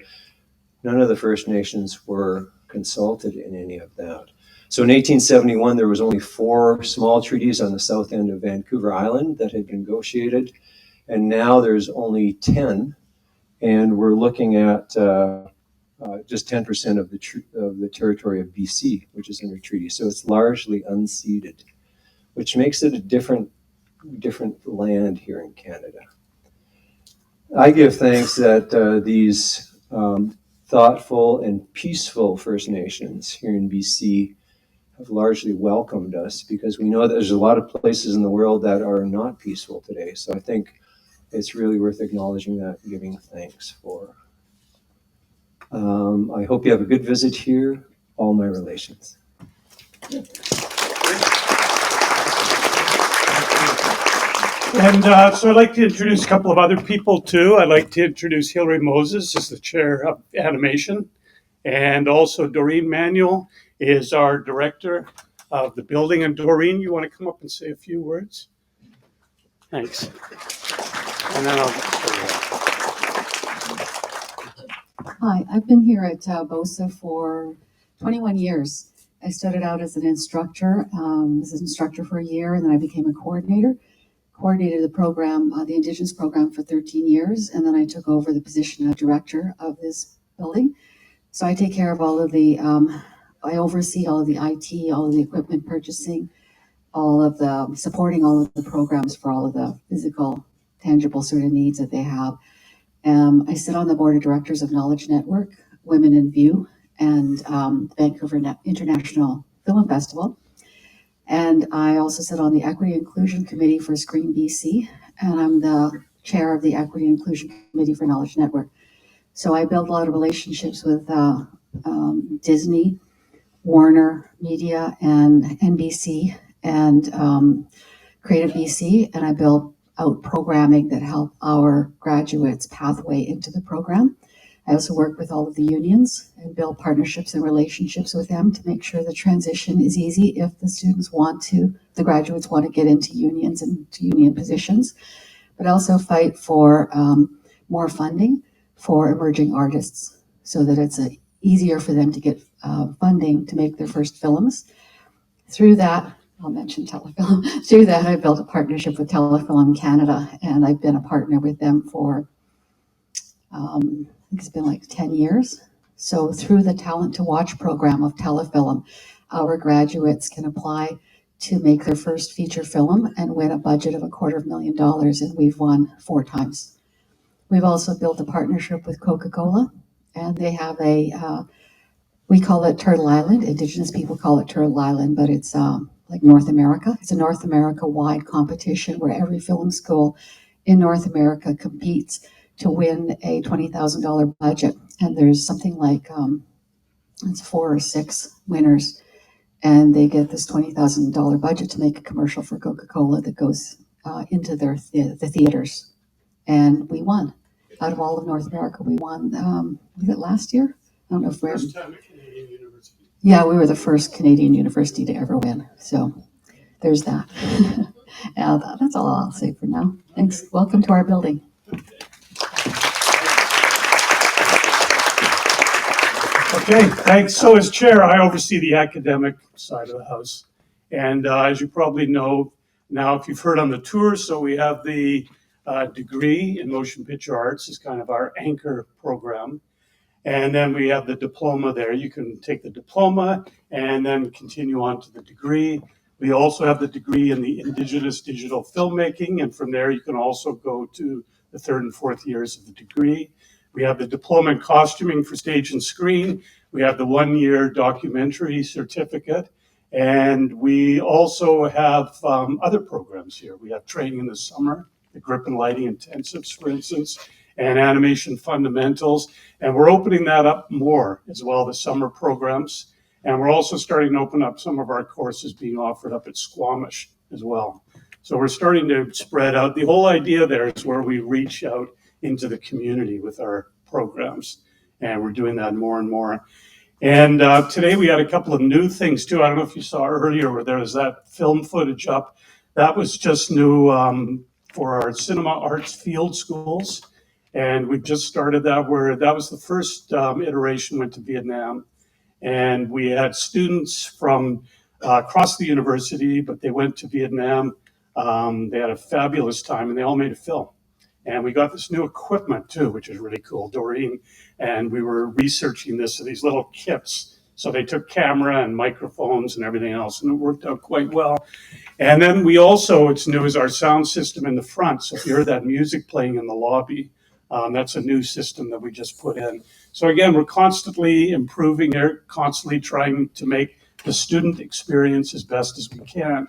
none of the First Nations were consulted in any of that. So in 1871, there was only 4 small treaties on the south end of Vancouver Island that had been negotiated, and now there's only 10, and we're looking at just 10% of the territory of BC, which is under treaty. So it's largely unceded, which makes it a different land here in Canada. I give thanks that these thoughtful and peaceful First Nations here in BC have largely welcomed us, because we know that there's a lot of places in the world that are not peaceful today. So I think it's really worth acknowledging that and giving thanks for. I hope you have a good visit here. All my relations. And so I'd like to introduce a couple of other people too. I'd like to introduce Hilary Moses as the chair of animation. And also Doreen Manuel is our director of the building. And Doreen, you want to come up and say a few words? Thanks. And then I'll just show you. Hi, I've been here at BOSA for 21 years. I started out as an instructor, for a year, and then I became a coordinated the program, the Indigenous program, for 13 years, and then I took over the position of director of this building. So I take care of all of the, I oversee all of the IT, all of the equipment purchasing, all of the supporting all of the programs for all of the physical, tangible sort of needs that they have. I sit on the board of directors of Knowledge Network, Women in View, and Vancouver International Film Festival. And I also sit on the Equity Inclusion Committee for Screen BC, and I'm the chair of the Equity Inclusion Committee for Knowledge Network. So I build a lot of relationships with Disney, Warner Media, and NBC, and Creative BC, and I build out programming that help our graduates pathway into the program. I also work with all of the unions and build partnerships and relationships with them to make sure the transition is easy if the graduates want to get into unions and to union positions, but also fight for more funding for emerging artists so that it's easier for them to get funding to make their first films. Through that, I'll mention Telefilm. Through that, I built a partnership with Telefilm Canada, and I've been a partner with them for I think it's been like 10 years. So through the Talent to Watch program of Telefilm, our graduates can apply to make their first feature film and win a budget of $250,000, and we've won 4 times. We've also built a partnership with Coca-Cola, and they have we call it Turtle Island. Indigenous people call it Turtle Island, but it's like North America. It's a North America-wide competition where every film school in North America competes to win a $20,000 budget. And there's something like, it's 4 or 6 winners, and they get this $20,000 budget to make a commercial for Coca-Cola that goes into the theaters. And we won. Out of all of North America, we won, was it last year? I don't know if we're... First time at Canadian University. Yeah, we were the first Canadian university to ever win. So there's that. That's all I'll say for now. Thanks. Welcome to our building. Okay, thanks. So as chair, I oversee the academic side of the house. And as you probably know now, if you've heard on the tour, so we have the degree in motion picture arts is kind of our anchor program. And then we have the diploma there. You can take the diploma and then continue on to the degree. We also have the degree in the Indigenous digital filmmaking. And from there, you can also go to the 3rd and 4th years of the degree. We have the diploma in costuming for stage and screen. We have the 1-year documentary certificate. And we also have other programs here. We have training in the summer, the grip and lighting intensives, for instance, and animation fundamentals. And we're opening that up more as well, the summer programs. And we're also starting to open up some of our courses being offered up at Squamish as well. So we're starting to spread out. The whole idea there is where we reach out into the community with our programs. And we're doing that more and more. And today we had a couple of new things too. I don't know if you saw earlier where there was that film footage up. That was just new for our cinema arts field schools. And we've just started that where that was the first iteration went to Vietnam. And we had students from across the university, but they went to Vietnam. They had a fabulous time and they all made a film. And we got this new equipment too, which is really cool, Doreen. And we were researching this, so these little kits. So they took camera and microphones and everything else, and it worked out quite well. And then we also, it's new, is our sound system in the front. So if you heard that music playing in the lobby, that's a new system that we just put in. So again, we're constantly improving it, constantly trying to make the student experience as best as we can.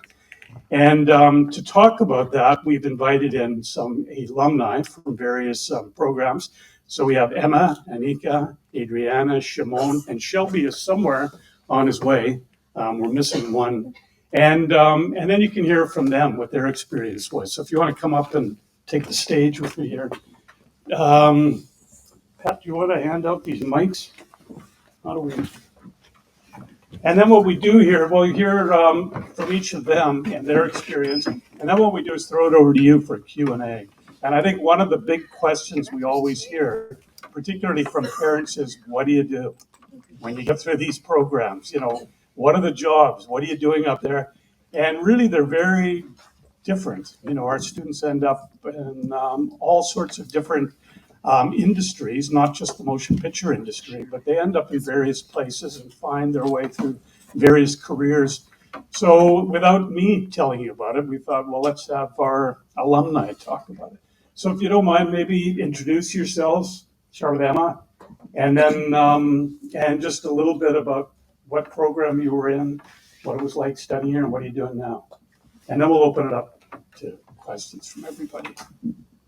And to talk about that, we've invited in some alumni from various programs. So we have Emma, Anika, Adriana, Shimon, and Shelby is somewhere on his way. We're missing one. And then you can hear from them what their experience was. So if you want to come up and take the stage with me here. Pat, do you want to hand out these mics? How do we? And then what we do here, we'll hear from each of them and their experience. And then what we do is throw it over to you for Q&A. And I think one of the big questions we always hear, particularly from parents, is what do you do when you get through these programs? You know, what are the jobs? What are you doing up there? And really, they're very different. You know, our students end up in all sorts of different industries, not just the motion picture industry, but they end up in various places and find their way through various careers. So without me telling you about it, we thought, well, let's have our alumni talk about it. So if you don't mind, maybe introduce yourselves, start with Emma, and then and just a little bit about what program you were in, what it was like studying here, and what are you doing now? And then we'll open it up to questions from everybody.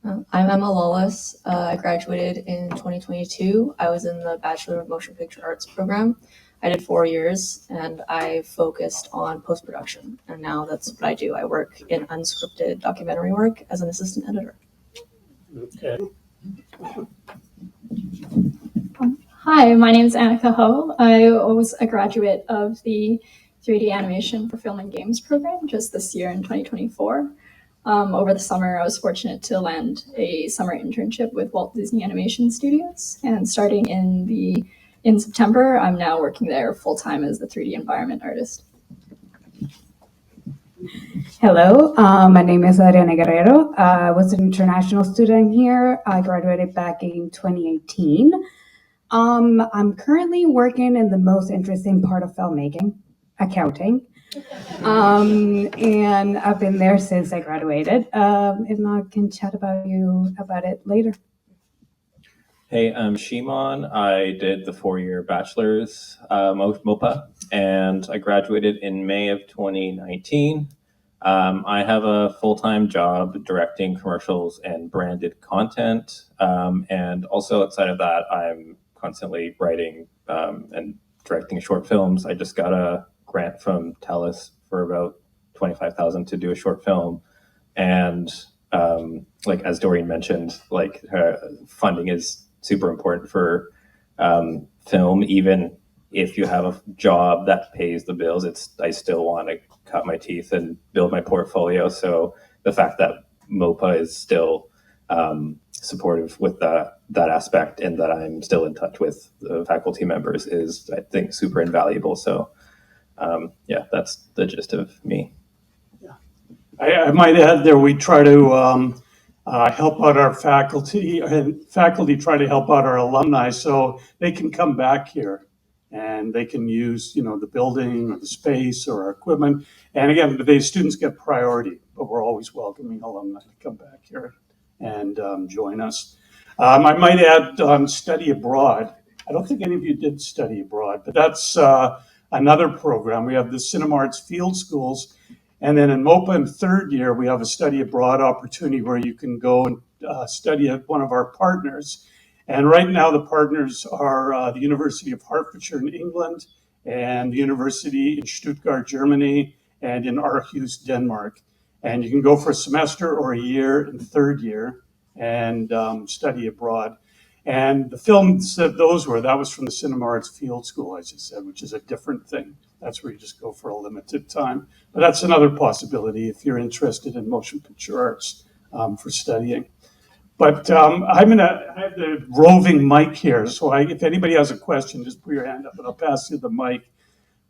I'm Emma Lawless. I graduated in 2022. I was in the Bachelor of Motion Picture Arts program. I did 4 years and I focused on post-production. And now that's what I do. I work in unscripted documentary work as an assistant editor. Okay. Hi, my name is Annika Ho. I was a graduate of the 3D Animation for Film and Games program just this year in 2024. Over the summer, I was fortunate to land a summer internship with Walt Disney Animation Studios, and starting in September, I'm now working there full-time as the 3D environment artist. Hello, my name is Adriana Guerrero. I was an international student here. I graduated back in 2018. I'm currently working in the most interesting part of filmmaking, accounting. And I've been there since I graduated. If not, I can chat about it later. Hey, I'm Shimon. I did the 4-year bachelor's MOPA, and I graduated in May of 2019. I have a full-time job directing commercials and branded content, and also outside of that, I'm constantly writing and directing short films. I just got a grant from TELUS for about $25,000 to do a short film, and like as Doreen mentioned, like funding is super important for film. Even if you have a job that pays the bills, I still want to cut my teeth and build my portfolio. So the fact that MOPA is still supportive with that aspect, and that I'm still in touch with the faculty members is, I think, super invaluable. So yeah, that's the gist of me. I might add there, we try to help out our faculty, and faculty try to help out our alumni so they can come back here and they can use, the building or the space or our equipment. And again, the students get priority, but we're always welcoming alumni to come back here and join us. I might add study abroad. I don't think any of you did study abroad, but that's another program. We have the Cinema Arts Field Schools. And then in MOPA in third year, we have a study abroad opportunity where you can go and study at one of our partners. And right now the partners are the University of Hertfordshire in England, and the University in Stuttgart, Germany, and in Aarhus, Denmark. And you can go for a semester or a year in third year and study abroad. And the films that that was from the Cinema Arts Field School, as I said, which is a different thing. That's where you just go for a limited time. But that's another possibility if you're interested in motion picture arts for studying. But I have the roving mic here, so if anybody has a question, just put your hand up and I'll pass you the mic.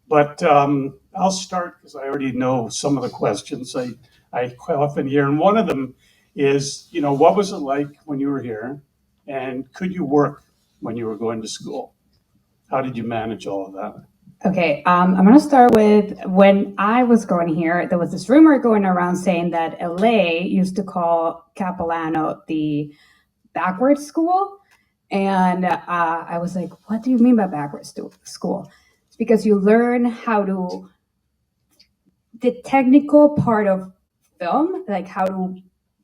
But I'll start because I already know some of the questions I quite often hear. And one of them is, what was it like when you were here? And could you work when you were going to school? How did you manage all of that? Okay, I'm gonna start with when I was going here, there was this rumor going around saying that LA used to call Capilano the backwards school. And I was like, what do you mean by backwards school? It's because you learn the technical part of film, like how to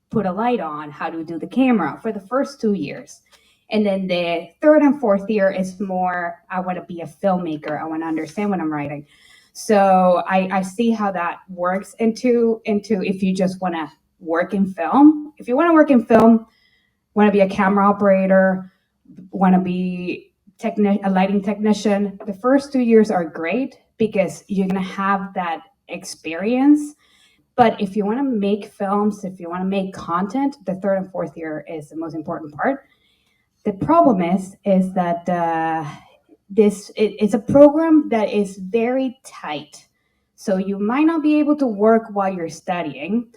put a light on, how to do the camera for the first 2 years. And then the third and fourth year is more, I want to be a filmmaker. I want to understand what I'm writing. So I see how that works into if you just want to work in film. If you want to work in film, want to be a camera operator, want to be a lighting technician, the first 2 years are great because you're going to have that experience. But if you want to make films, if you want to make content, the third and fourth year is the most important part. The problem is that it's a program that is very tight. So you might not be able to work while you're studying,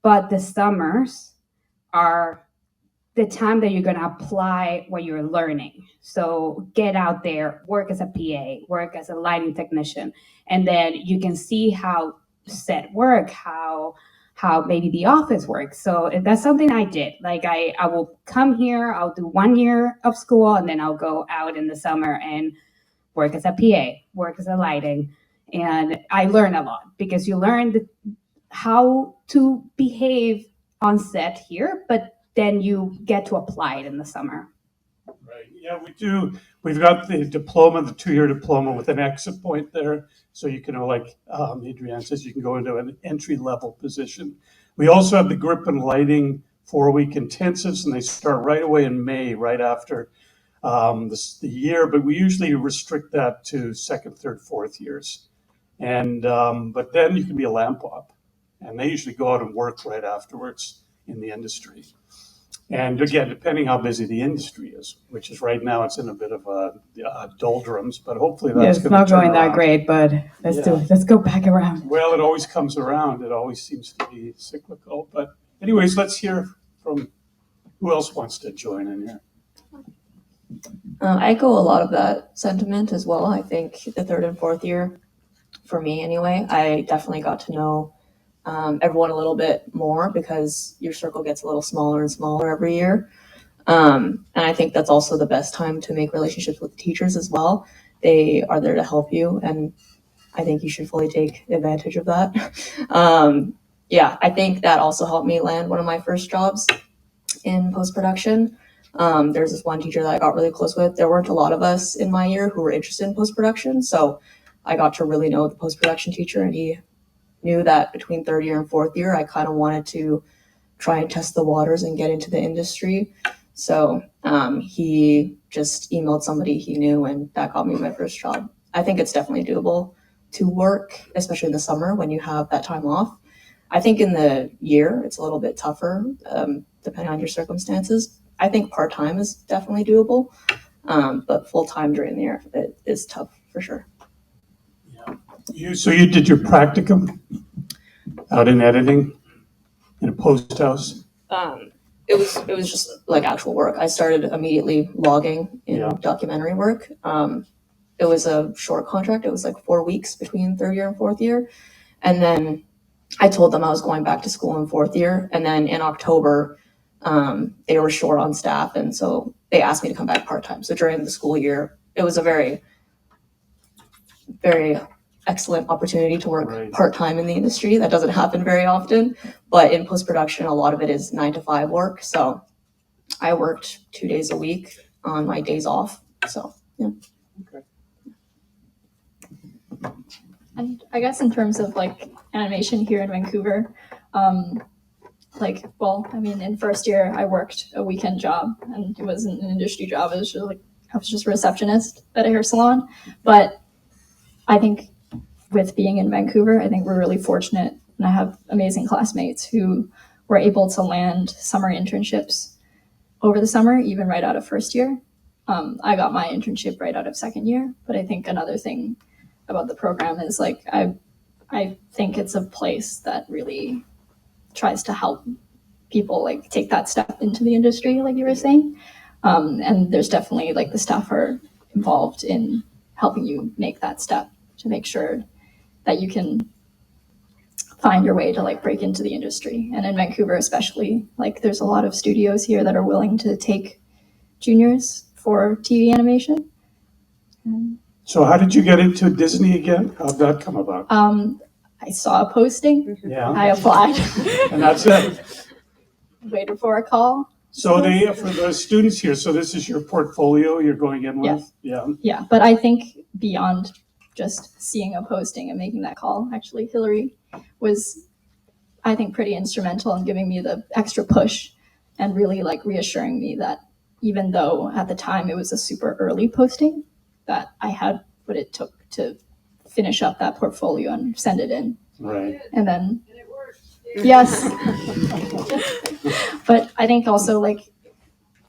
but the summers are the time that you're going to apply what you're learning. So get out there, work as a PA, work as a lighting technician, and then you can see how set work, how maybe the office works. So that's something I did. Like I will come here, I'll do 1 year of school, and then I'll go out in the summer and work as a PA, work as a lighting. And I learned a lot because you learn how to behave on set here, but then you get to apply it in the summer. Right. Yeah, we do. We've got the diploma, the 2-year diploma with an exit point there. So you can, like Adrienne says, you can go into an entry-level position. We also have the grip and lighting 4-week intensives, and they start right away in May, right after the year, but we usually restrict that to second, third, fourth years. And but then you can be a lamp op, and they usually go out and work right afterwards in the industry. And again, depending how busy the industry is, which is right now, it's in a bit of a doldrums, but hopefully that's it's not going that around. great, but let's go back around. Well, it always comes around. It always seems to be cyclical. But anyways, let's hear from who else wants to join in here. I echo a lot of that sentiment as well. I think the third and fourth year, for me anyway, I definitely got to know everyone a little bit more because your circle gets a little smaller and smaller every year. And I think that's also the best time to make relationships with the teachers as well. They are there to help you, and I think you should fully take advantage of that. Yeah, I think that also helped me land one of my first jobs in post-production. There's this one teacher that I got really close with. There weren't a lot of us in my year who were interested in post-production, so I got to really know the post-production teacher, and he knew that between third year and fourth year, I kind of wanted to try and test the waters and get into the industry. So he just emailed somebody he knew, and that got me my first job. I think it's definitely doable to work, especially in the summer when you have that time off. I think in the year, it's a little bit tougher, depending on your circumstances. I think part-time is definitely doable, but full-time during the year, it is tough for sure. So you did your practicum out in editing in a post house? It was just like actual work. I started immediately logging in documentary work. It was a short contract. It was like 4 weeks between third year and fourth year. And then I told them I was going back to school in fourth year. And then in October, they were short on staff. And so they asked me to come back part-time. So during the school year, it was a very, very excellent opportunity to work part-time in the industry. That doesn't happen very often. But in post-production, a lot of it is 9 to 5 work. So I worked 2 days a week on my days off. So, yeah. Okay. And I guess in terms of like animation here in Vancouver, in first year I worked a weekend job, and it wasn't an industry job. It was just I was just a receptionist at a hair salon. But I think with being in Vancouver, I think we're really fortunate, and I have amazing classmates who were able to land summer internships over the summer, even right out of first year. I got my internship right out of second year, but I think another thing about the program is like I think it's a place that really tries to help people like take that step into the industry, like you were saying. And there's definitely like the staff are involved in helping you make that step to make sure that you can find your way to like break into the industry. And in Vancouver especially, like there's a lot of studios here that are willing to take juniors for TV animation. So how did you get into Disney again? How'd that come about? I saw a posting. Yeah. I applied. And that's it. Waited for a call. So for the students here, so this is your portfolio you're going in with? Yeah. Yeah, but I think beyond just seeing a posting and making that call, actually Hillary was, I think, pretty instrumental in giving me the extra push and really like reassuring me that even though at the time it was a super early posting, that I had what it took to finish up that portfolio and send it in. Right. And then, yes. But I think also like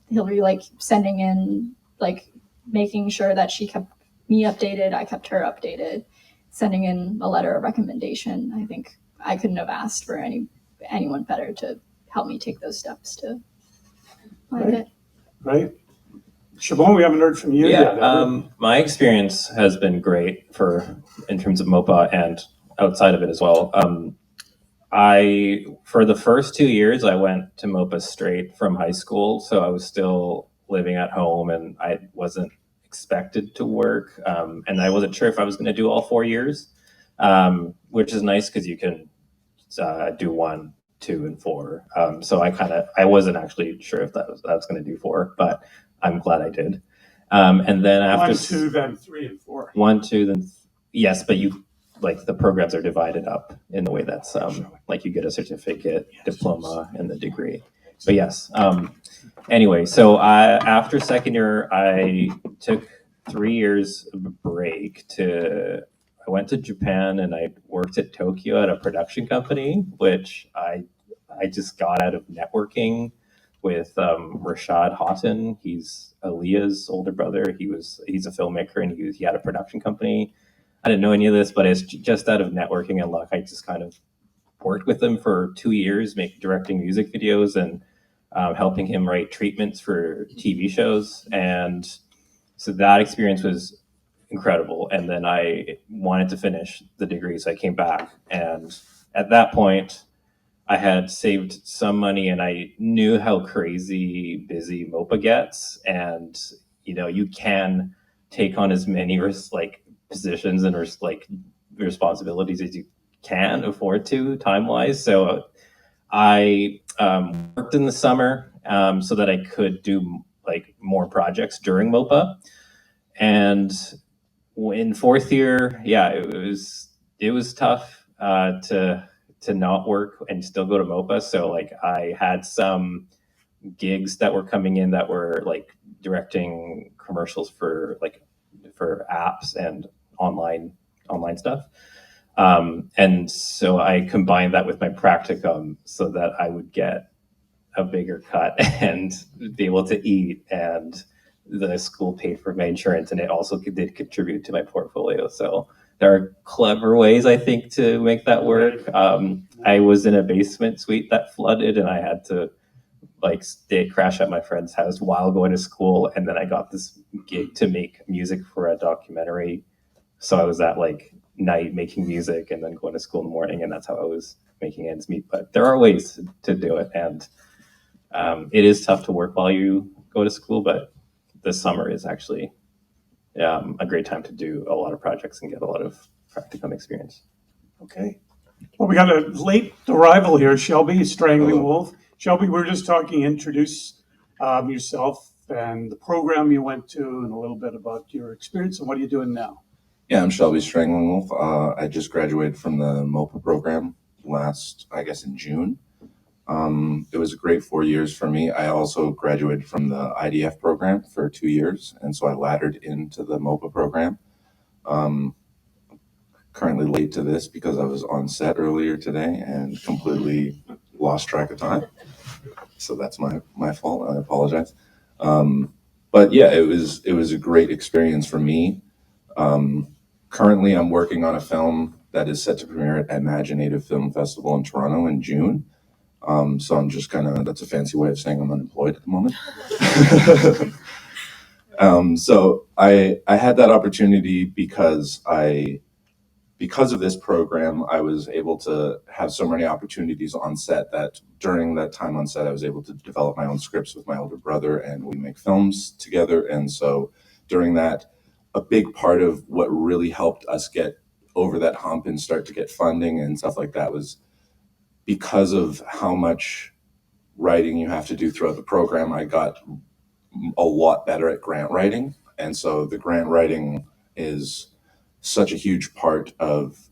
Hillary, like sending in, like making sure that she kept me updated, I kept her updated, sending in a letter of recommendation. I think I couldn't have asked for anyone better to help me take those steps to find it. Right. Siobhan, we haven't heard from you yet. My experience has been great in terms of MOPA and outside of it as well. For the first 2 years, I went to MOPA straight from high school, so I was still living at home and I wasn't expected to work, and I wasn't sure if I was going to do all 4 years, which is nice because you can do 1, 2, and 4. So I wasn't actually sure if I was going to do 4, but I'm glad I did. And then after 1, 2, then 3, and 4. 1, 2, then yes, but the programs are divided up in the way that's like you get a certificate, diploma, and the degree. But yes. Anyway, so after second year, I took 3 years of a break I went to Japan and I worked at Tokyo at a production company, which I just got out of networking with Rashad Houghton. He's Aaliyah's older brother. He's a filmmaker and he had a production company. I didn't know any of this, but it's just out of networking and luck. I just kind of worked with him for 2 years, directing music videos and helping him write treatments for TV shows. And so that experience was incredible. And then I wanted to finish the degree, so I came back. And at that point, I had saved some money and I knew how crazy busy MOPA gets. And, you can take on as many positions and responsibilities as you can afford to time-wise. So I worked in the summer so that I could do more projects during MOPA. And in fourth year, yeah, it was tough to not work and still go to MOPA. So I had some gigs that were coming in that were directing commercials for apps and online stuff. And so I combined that with my practicum so that I would get a bigger cut and be able to eat, and the school paid for my insurance, and it also did contribute to my portfolio. So there are clever ways, I think, to make that work. I was in a basement suite that flooded and I had to crash at my friend's house while going to school, and then I got this gig to make music for a documentary. So I was at night making music and then going to school in the morning, and that's how I was making ends meet. But there are ways to do it, and it is tough to work while you go to school, but the summer is actually a great time to do a lot of projects and get a lot of practicum experience. Okay. Well, we got a late arrival here, Shelby, Strangling Wolf. Shelby, we're just talking, introduce yourself and the program you went to and a little bit about your experience and what are you doing now? Yeah, I'm Shelby Strangling Wolf. I just graduated from the MOPA program in June. It was a great 4 years for me. I also graduated from the IDF program for 2 years, and so I laddered into the MOPA program. Currently late to this because I was on set earlier today and completely lost track of time. So that's my fault. I apologize. But yeah, it was a great experience for me. Currently, I'm working on a film that is set to premiere at Imaginative Film Festival in Toronto in June. So I'm just that's a fancy way of saying I'm unemployed at the moment. So I had that opportunity because of this program, I was able to have so many opportunities on set that during that time on set, I was able to develop my own scripts with my older brother and we make films together. And so during that, a big part of what really helped us get over that hump and start to get funding and stuff like that was because of how much writing you have to do throughout the program. I got a lot better at grant writing. And so the grant writing is such a huge part of,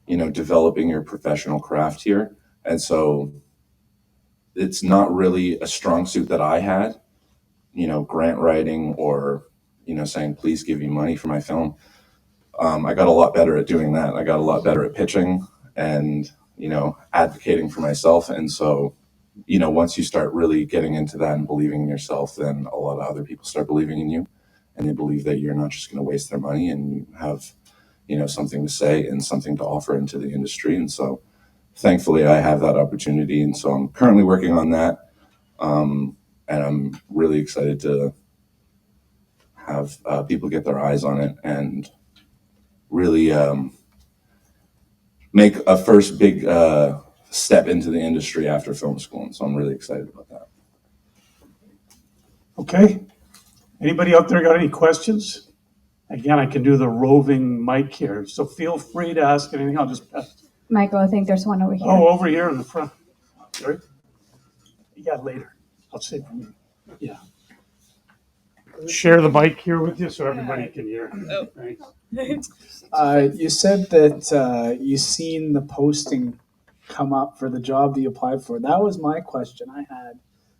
developing your professional craft here. And so it's not really a strong suit that I had, grant writing or, saying, please give me money for my film. I got a lot better at doing that. I got a lot better at pitching and, advocating for myself. And so, once you start really getting into that and believing in yourself, then a lot of other people start believing in you and they believe that you're not just going to waste their money and you have, something to say and something to offer into the industry. And so thankfully I have that opportunity. And so I'm currently working on that. And I'm really excited to have people get their eyes on it and really make a first big step into the industry after film school. And so I'm really excited about that. Okay. Anybody out there got any questions? Again, I can do the roving mic here, so feel free to ask anything. I'll just pass. Michael, I think there's one over here. Oh, over here in the front. Sorry. Yeah, later. I'll say for me. Yeah. Share the mic here with you so everybody can hear. Oh. Right. You said that you seen the posting come up for the job that you applied for? That was my question I had,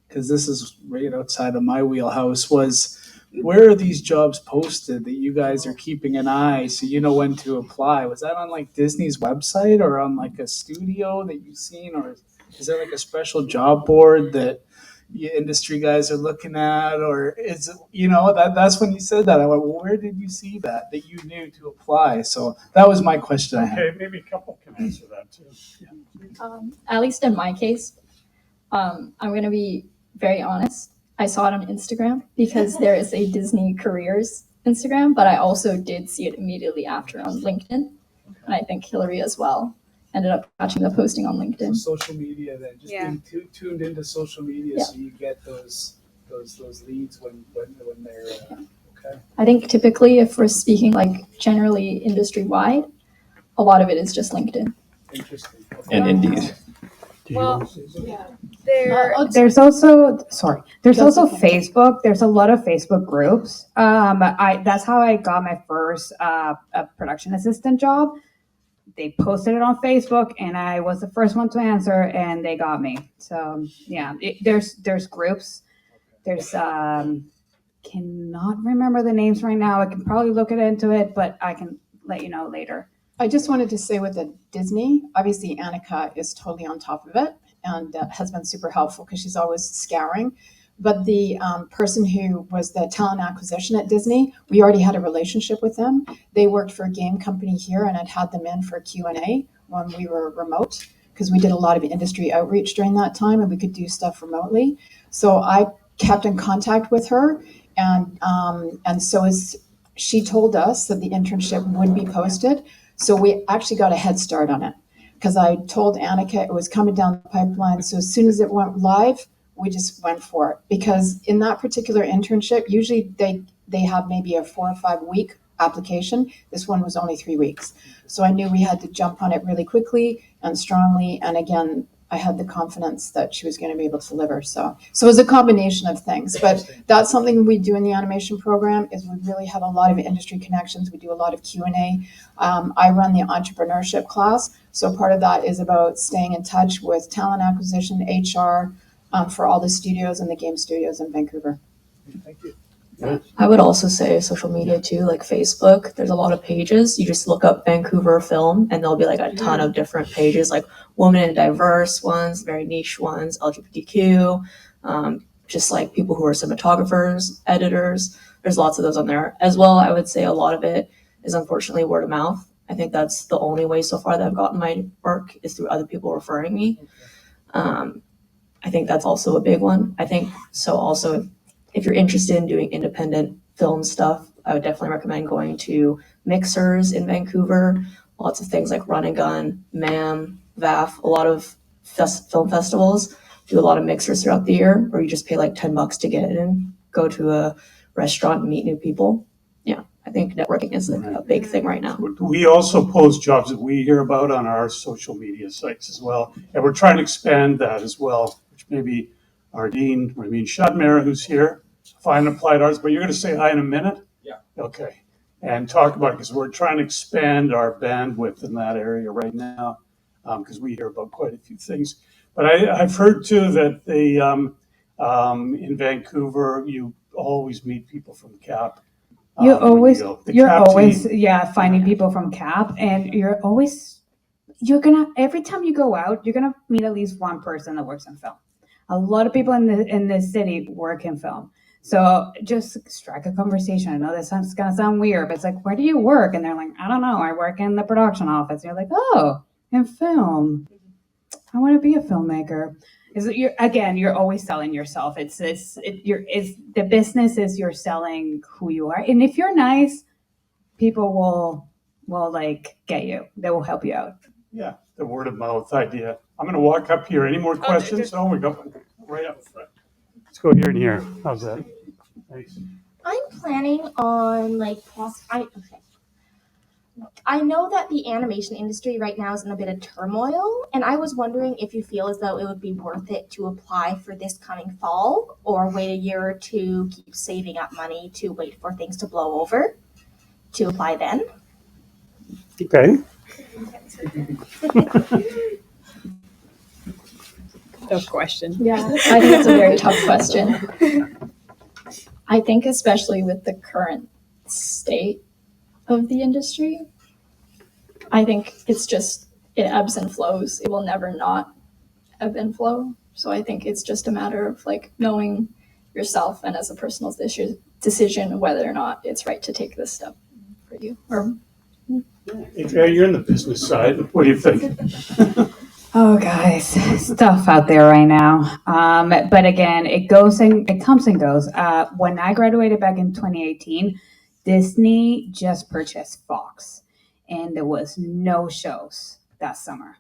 because this is right outside of my wheelhouse, was where are these jobs posted that you guys are keeping an eye so you know when to apply? Was that on like Disney's website or on like a studio that you've seen, or is there like a special job board that you industry guys are looking at, or is it, that's when you said that I went, well, where did you see that you knew to apply? So that was my question I had. Okay, maybe a couple can answer that too. At least in my case, I'm going to be very honest. I saw it on Instagram because there is a Disney Careers Instagram, but I also did see it immediately after on LinkedIn. And I think Hillary as well ended up catching the posting on LinkedIn. So social media then, just being tuned into social media so you get those leads when they're okay. I think typically if we're speaking like generally industry wide, a lot of it is just LinkedIn. Interesting. And Indeed. Well, there's also Facebook. There's a lot of Facebook groups. That's how I got my first production assistant job. They posted it on Facebook, and I was the first one to answer, and they got me. So yeah, there's groups. There's cannot remember the names right now. I can probably look into it, but I can let you know later. I just wanted to say with the Disney, obviously Annika is totally on top of it and has been super helpful because she's always scouring. But the person who was the talent acquisition at Disney, we already had a relationship with them. They worked for a game company here, and I'd had them in for Q&A when we were remote because we did a lot of industry outreach during that time and we could do stuff remotely. So I kept in contact with her, and so as she told us that the internship would be posted. So we actually got a head start on it because I told Annika it was coming down the pipeline. So as soon as it went live, we just went for it because in that particular internship, usually they have maybe a 4 or 5 week application. This one was only 3 weeks. So I knew we had to jump on it really quickly and strongly. And again, I had the confidence that she was going to be able to deliver. So it was a combination of things, but that's something we do in the animation program is we really have a lot of industry connections. We do a lot of Q&A. I run the entrepreneurship class. So part of that is about staying in touch with talent acquisition, HR, for all the studios and the game studios in Vancouver. Thank you. I would also say social media too, like Facebook. There's a lot of pages. You just look up Vancouver film and there'll be like a ton of different pages, like women and diverse ones, very niche ones, LGBTQ, just like people who are cinematographers, editors. There's lots of those on there. As well, I would say a lot of it is unfortunately word of mouth. I think that's the only way so far that I've gotten my work is through other people referring me. I think that's also a big one. I think so also if you're interested in doing independent film stuff, I would definitely recommend going to mixers in Vancouver. Lots of things like Run and Gun, MAM, VAF, a lot of film festivals do a lot of mixers throughout the year where you just pay like $10 to get in, go to a restaurant and meet new people. Yeah, I think networking is a big thing right now. We also post jobs that we hear about on our social media sites as well. And we're trying to expand that as well, which maybe Ardeen Shudmare, who's here, Fine Applied Arts, but you're going to say hi in a minute? Yeah. Okay. And talk about it because we're trying to expand our bandwidth in that area right now because we hear about quite a few things. But I've heard too that they, in Vancouver, you always meet people from CAP. You're always CAP finding people from CAP, and every time you go out, you're gonna meet at least one person that works in film. A lot of people in this city work in film. So just strike a conversation. I know this is gonna sound weird, but it's like, where do you work? And they're like, I don't know, I work in the production office. And you're like, oh, in film. I want to be a filmmaker. You're always selling yourself. The business is you're selling who you are. And if you're nice, people will like get you. They will help you out. Yeah, the word of mouth idea. I'm going to walk up here. Any more questions? Oh, we go right up front. Let's go here and here. How's that? Nice. I'm planning on I know that the animation industry right now is in a bit of turmoil, and I was wondering if you feel as though it would be worth it to apply for this coming fall, or wait a year or two, keep saving up money to wait for things to blow over, to apply then. Okay. Tough question. Yeah, I think it's a very tough question. I think especially with the current state of the industry, I think it's just, it ebbs and flows. It will never not ebb and flow. So I think it's just a matter of like knowing yourself and as a personal decision whether or not it's right to take this step for you. Or Adrienne, you're in the business side. What do you think? Oh, guys, stuff out there right now. But again, it goes and it comes and goes. When I graduated back in 2018, Disney just purchased Fox, and there was no shows that summer.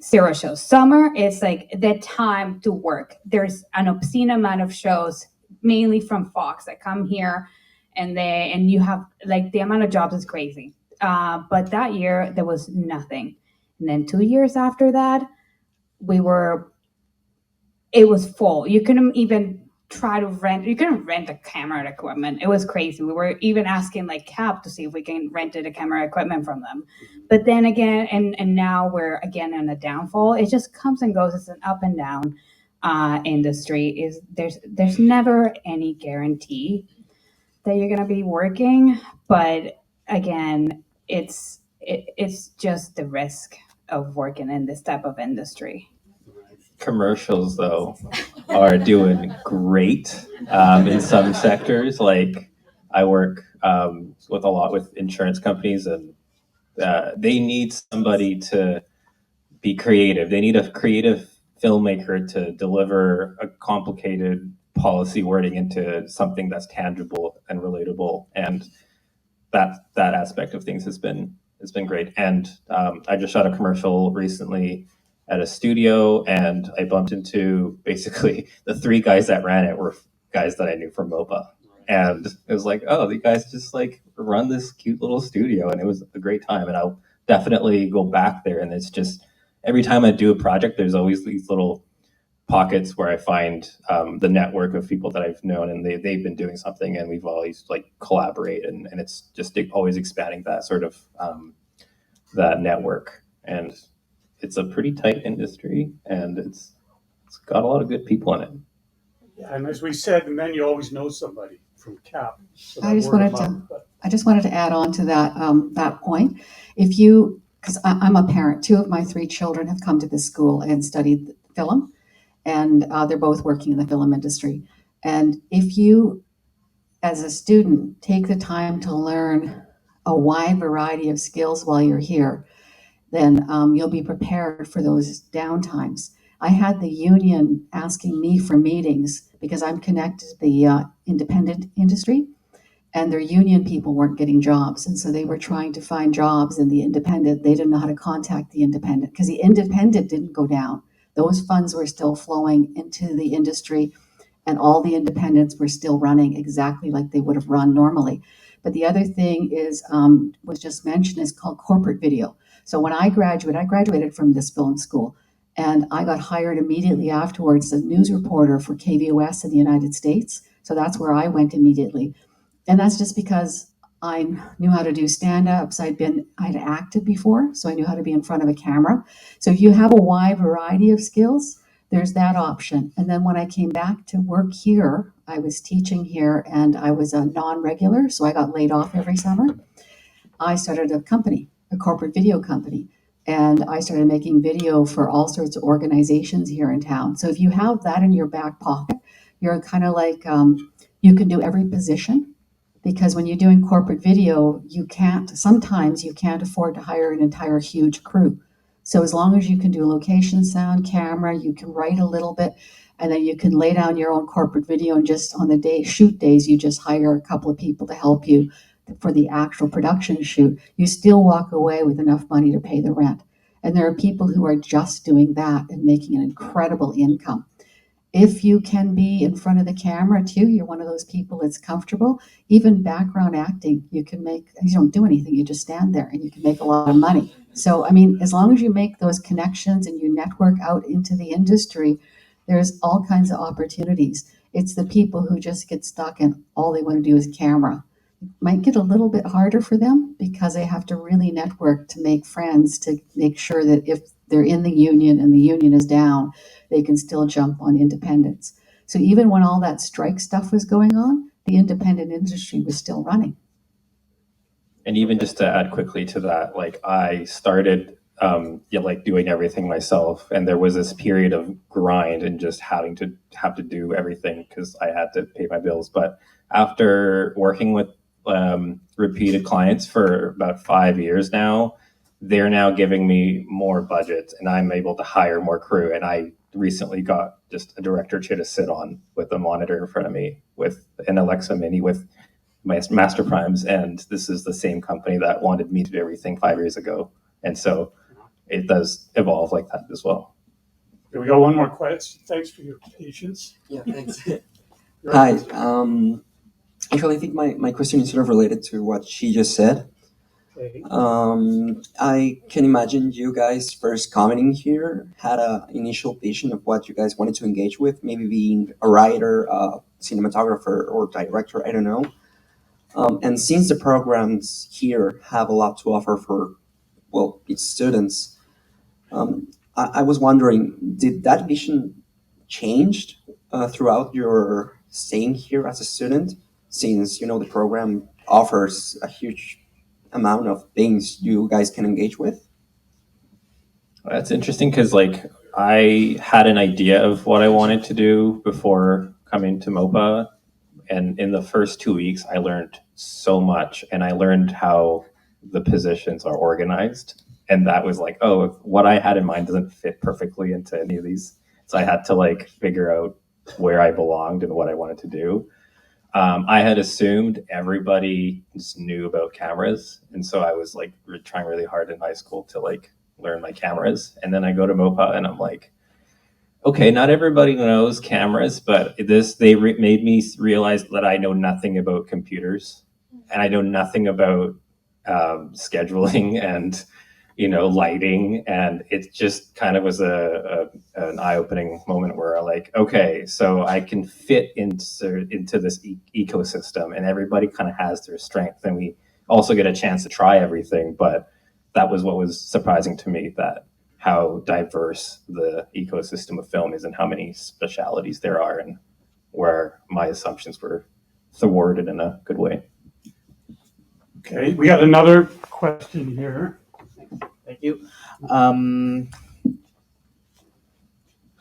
Zero shows. Summer is like the time to work. There's an obscene amount of shows, mainly from Fox, that come here, and you have like the amount of jobs is crazy. But that year there was nothing. And then 2 years after that, it was full. You couldn't even you couldn't rent a camera and equipment. It was crazy. We were even asking like CAP to see if we can rent the camera equipment from them. But then again, and now we're again in a downfall. It just comes and goes. It's an up and down industry. There's never any guarantee that you're gonna be working, but again, it's just the risk of working in this type of industry. Commercials, though, are doing great in some sectors. Like I work with a lot with insurance companies, and they need somebody to be creative. They need a creative filmmaker to deliver a complicated policy wording into something that's tangible and relatable. And that aspect of things has been great. And I just shot a commercial recently at a studio, and I bumped into basically the three guys that ran it were guys that I knew from MOPA. And it was like, oh, the guys just like run this cute little studio, and it was a great time. And I'll definitely go back there. And it's just every time I do a project, there's always these little pockets where I find the network of people that I've known, and they've been doing something, and we've always like collaborate, and it's just always expanding that sort of that network. And it's a pretty tight industry, and it's got a lot of good people in it. Yeah, and as we said, and then you always know somebody from CAP. So I just wanted to add on to that that point. If you, because I'm a parent, two of my three children have come to this school and studied film, and they're both working in the film industry. And if you, as a student, take the time to learn a wide variety of skills while you're here, then you'll be prepared for those downtimes. I had the union asking me for meetings because I'm connected to the independent industry, and their union people weren't getting jobs. And so they were trying to find jobs in the independent. They didn't know how to contact the independent because the independent didn't go down. Those funds were still flowing into the industry, and all the independents were still running exactly like they would have run normally. But the other thing is, was just mentioned, is called corporate video. So when I graduated from this film school, and I got hired immediately afterwards as a news reporter for KVOS in the United States. So that's where I went immediately. And that's just because I knew how to do stand-ups. I'd acted before, so I knew how to be in front of a camera. So if you have a wide variety of skills, there's that option. And then when I came back to work here, I was teaching here, and I was a non-regular, so I got laid off every summer. I started a company, a corporate video company, and I started making video for all sorts of organizations here in town. So if you have that in your back pocket, you're kind of like, you can do every position, because when you're doing corporate video, sometimes you can't afford to hire an entire huge crew. So as long as you can do location, sound, camera, you can write a little bit, and then you can lay down your own corporate video, and just on the shoot days, you just hire a couple of people to help you for the actual production shoot. You still walk away with enough money to pay the rent. And there are people who are just doing that and making an incredible income. If you can be in front of the camera too, you're one of those people that's comfortable. Even background acting, you don't do anything, you just stand there, and you can make a lot of money. So, I mean, as long as you make those connections and you network out into the industry, there's all kinds of opportunities. It's the people who just get stuck and all they want to do is camera. It might get a little bit harder for them because they have to really network to make friends, to make sure that if they're in the union and the union is down, they can still jump on independence. So even when all that strike stuff was going on, the independent industry was still running. And even just to add quickly to that, like I started like doing everything myself, and there was this period of grind and just having to do everything because I had to pay my bills. But after working with repeated clients for about 5 years now, they're now giving me more budget, and I'm able to hire more crew. And I recently got just a director chair to sit on with a monitor in front of me with an Alexa Mini with my Master Primes, and this is the same company that wanted me to do everything 5 years ago. And so it does evolve like that as well. Okay, we got one more question. Thanks for your patience. Yeah, thanks. Hi. Actually, I think my question is sort of related to what she just said. Okay. I can imagine you guys first commenting here had an initial vision of what you guys wanted to engage with, maybe being a writer, a cinematographer, or director, I don't know. And since the programs here have a lot to offer for, well, its students, I was wondering, did that vision change throughout your staying here as a student? Since, the program offers a huge amount of things you guys can engage with? That's interesting because like I had an idea of what I wanted to do before coming to MOPA. And in the first 2 weeks, I learned so much, and I learned how the positions are organized. And that was like, oh, what I had in mind doesn't fit perfectly into any of these. So I had to like figure out where I belonged and what I wanted to do. I had assumed everybody just knew about cameras. And so I was like trying really hard in high school to like learn my cameras. And then I go to MOPA and I'm like, okay, not everybody knows cameras, but made me realize that I know nothing about computers, and I know nothing about scheduling and lighting, and it just kind of was an eye-opening moment where I like, okay, so I can fit into this ecosystem, and everybody kind of has their strength, and we also get a chance to try everything. But that was what was surprising to me, that how diverse the ecosystem of film is and how many specialities there are, and where my assumptions were thwarted in a good way. Okay, we got another question here. Thank you. I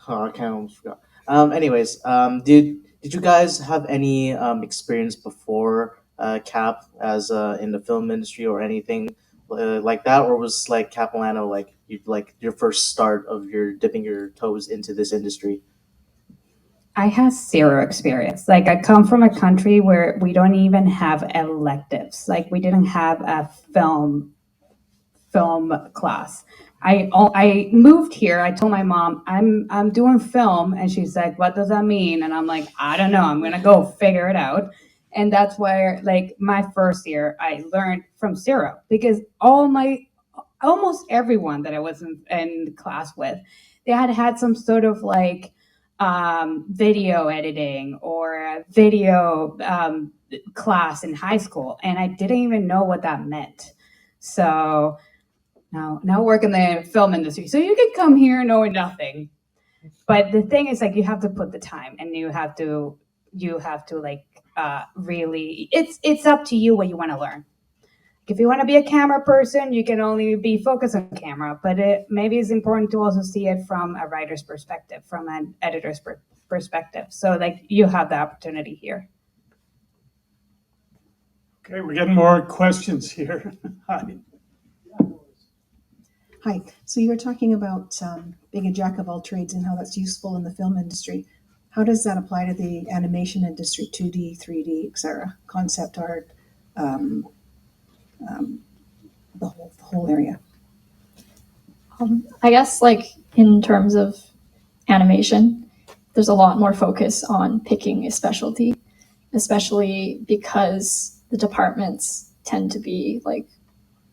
kind of almost forgot. Anyways, did you guys have any experience before CAP as in the film industry or anything like that, or was like Capilano like your first start of your dipping your toes into this industry? I have zero experience. Like I come from a country where we don't even have electives. Like we didn't have a film class. I moved here. I told my mom I'm doing film, and she's like, "What does that mean?" And I'm like, "I don't know. I'm gonna go figure it out." And that's where like my first year I learned from zero, because almost everyone that I was in class with, they had some sort of like video editing or a video class in high school, and I didn't even know what that meant. So now work in the film industry. So you can come here knowing nothing. But the thing is, like, you have to put the time, and you have to like really, it's up to you what you want to learn. If you want to be a camera person, you can only be focused on camera, but maybe it's important to also see it from a writer's perspective, from an editor's perspective. So like you have the opportunity here. Okay, we're getting more questions here. Hi. Hi. So you were talking about being a jack of all trades and how that's useful in the film industry. How does that apply to the animation industry, 2D, 3D, etc., concept art, the whole area? I guess like in terms of animation, there's a lot more focus on picking a specialty, especially because the departments tend to be like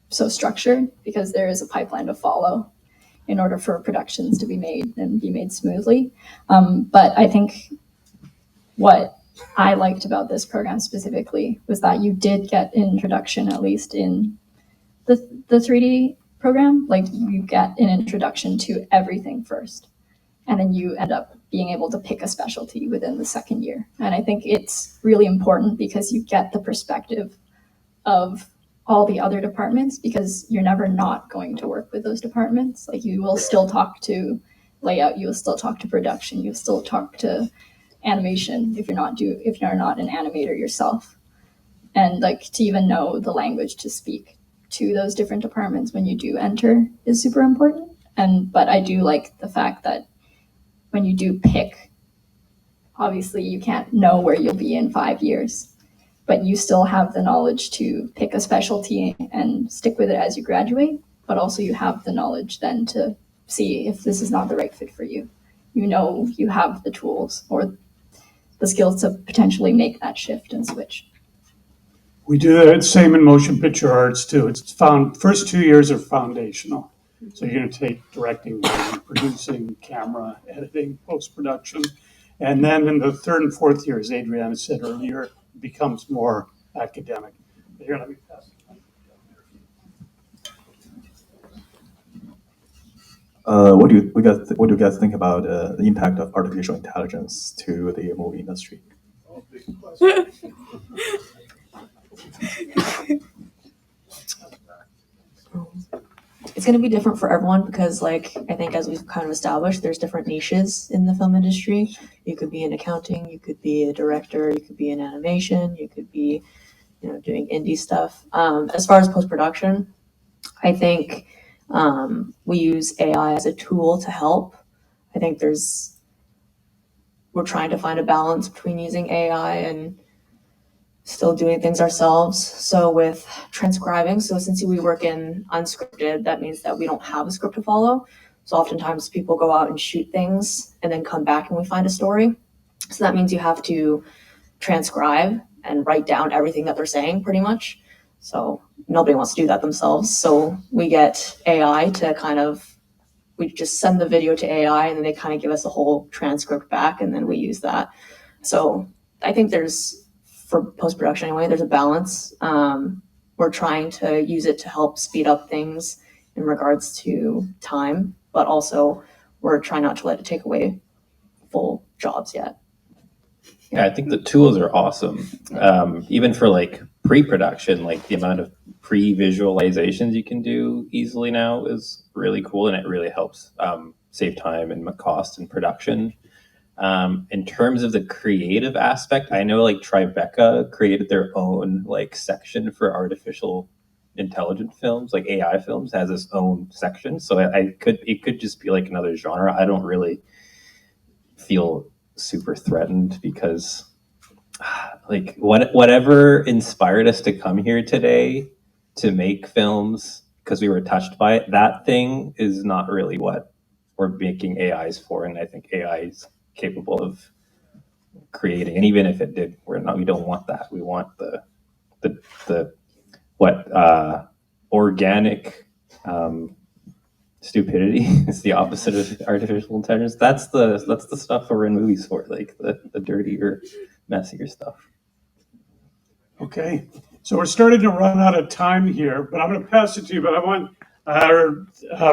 so structured, because there is a pipeline to follow in order for productions to be made and be made smoothly. But I think what I liked about this program specifically was that you did get an introduction, at least in the 3D program, like you get an introduction to everything first, and then you end up being able to pick a specialty within the second year. And I think it's really important because you get the perspective of all the other departments, because you're never not going to work with those departments. Like you will still talk to layout, you will still talk to production, you'll still talk to animation if you're not an animator yourself. And like to even know the language to speak to those different departments when you do enter is super important. But I do like the fact that when you do pick, obviously you can't know where you'll be in 5 years, but you still have the knowledge to pick a specialty and stick with it as you graduate. But also you have the knowledge then to see if this is not the right fit for you. You know, you have the tools or the skills to potentially make that shift and switch. We do the same in motion picture arts too. It's first 2 years are foundational. So you're going to take directing, producing, camera, editing, post-production. And then in the third and fourth year, as Adriana said earlier, it becomes more academic. But here, let me pass it. What do you guys think about the impact of artificial intelligence to the movie industry? It's going to be different for everyone because, like, I think as we've kind of established, there's different niches in the film industry. You could be in accounting, you could be a director, you could be in animation, you could be, doing indie stuff. As far as post-production, I think we use AI as a tool to help. I think we're trying to find a balance between using AI and still doing things ourselves. So with transcribing, so since we work in unscripted, that means that we don't have a script to follow. So oftentimes people go out and shoot things and then come back and we find a story. So that means you have to transcribe and write down everything that they're saying pretty much. So nobody wants to do that themselves. So we get AI to we just send the video to AI and then they kind of give us a whole transcript back and then we use that. So I think for post-production anyway, there's a balance. We're trying to use it to help speed up things in regards to time, but also we're trying not to let it take away full jobs yet. Yeah, I think the tools are awesome. Even for like pre-production, like the amount of pre-visualizations you can do easily now is really cool, and it really helps save time and cost in production. In terms of the creative aspect, I know like Tribeca created their own like section for artificial intelligent films, like AI films has its own section. So it could just be like another genre. I don't really feel super threatened because like whatever inspired us to come here today to make films because we were touched by it, that thing is not really what we're making AIs for. And I think AI is capable of creating, and even if it did, we don't want that. We want the organic stupidity is the opposite of artificial intelligence. That's the stuff we're in movies for, like the dirtier, messier stuff. Okay, so we're starting to run out of time here, but I'm going to pass it to you. But I want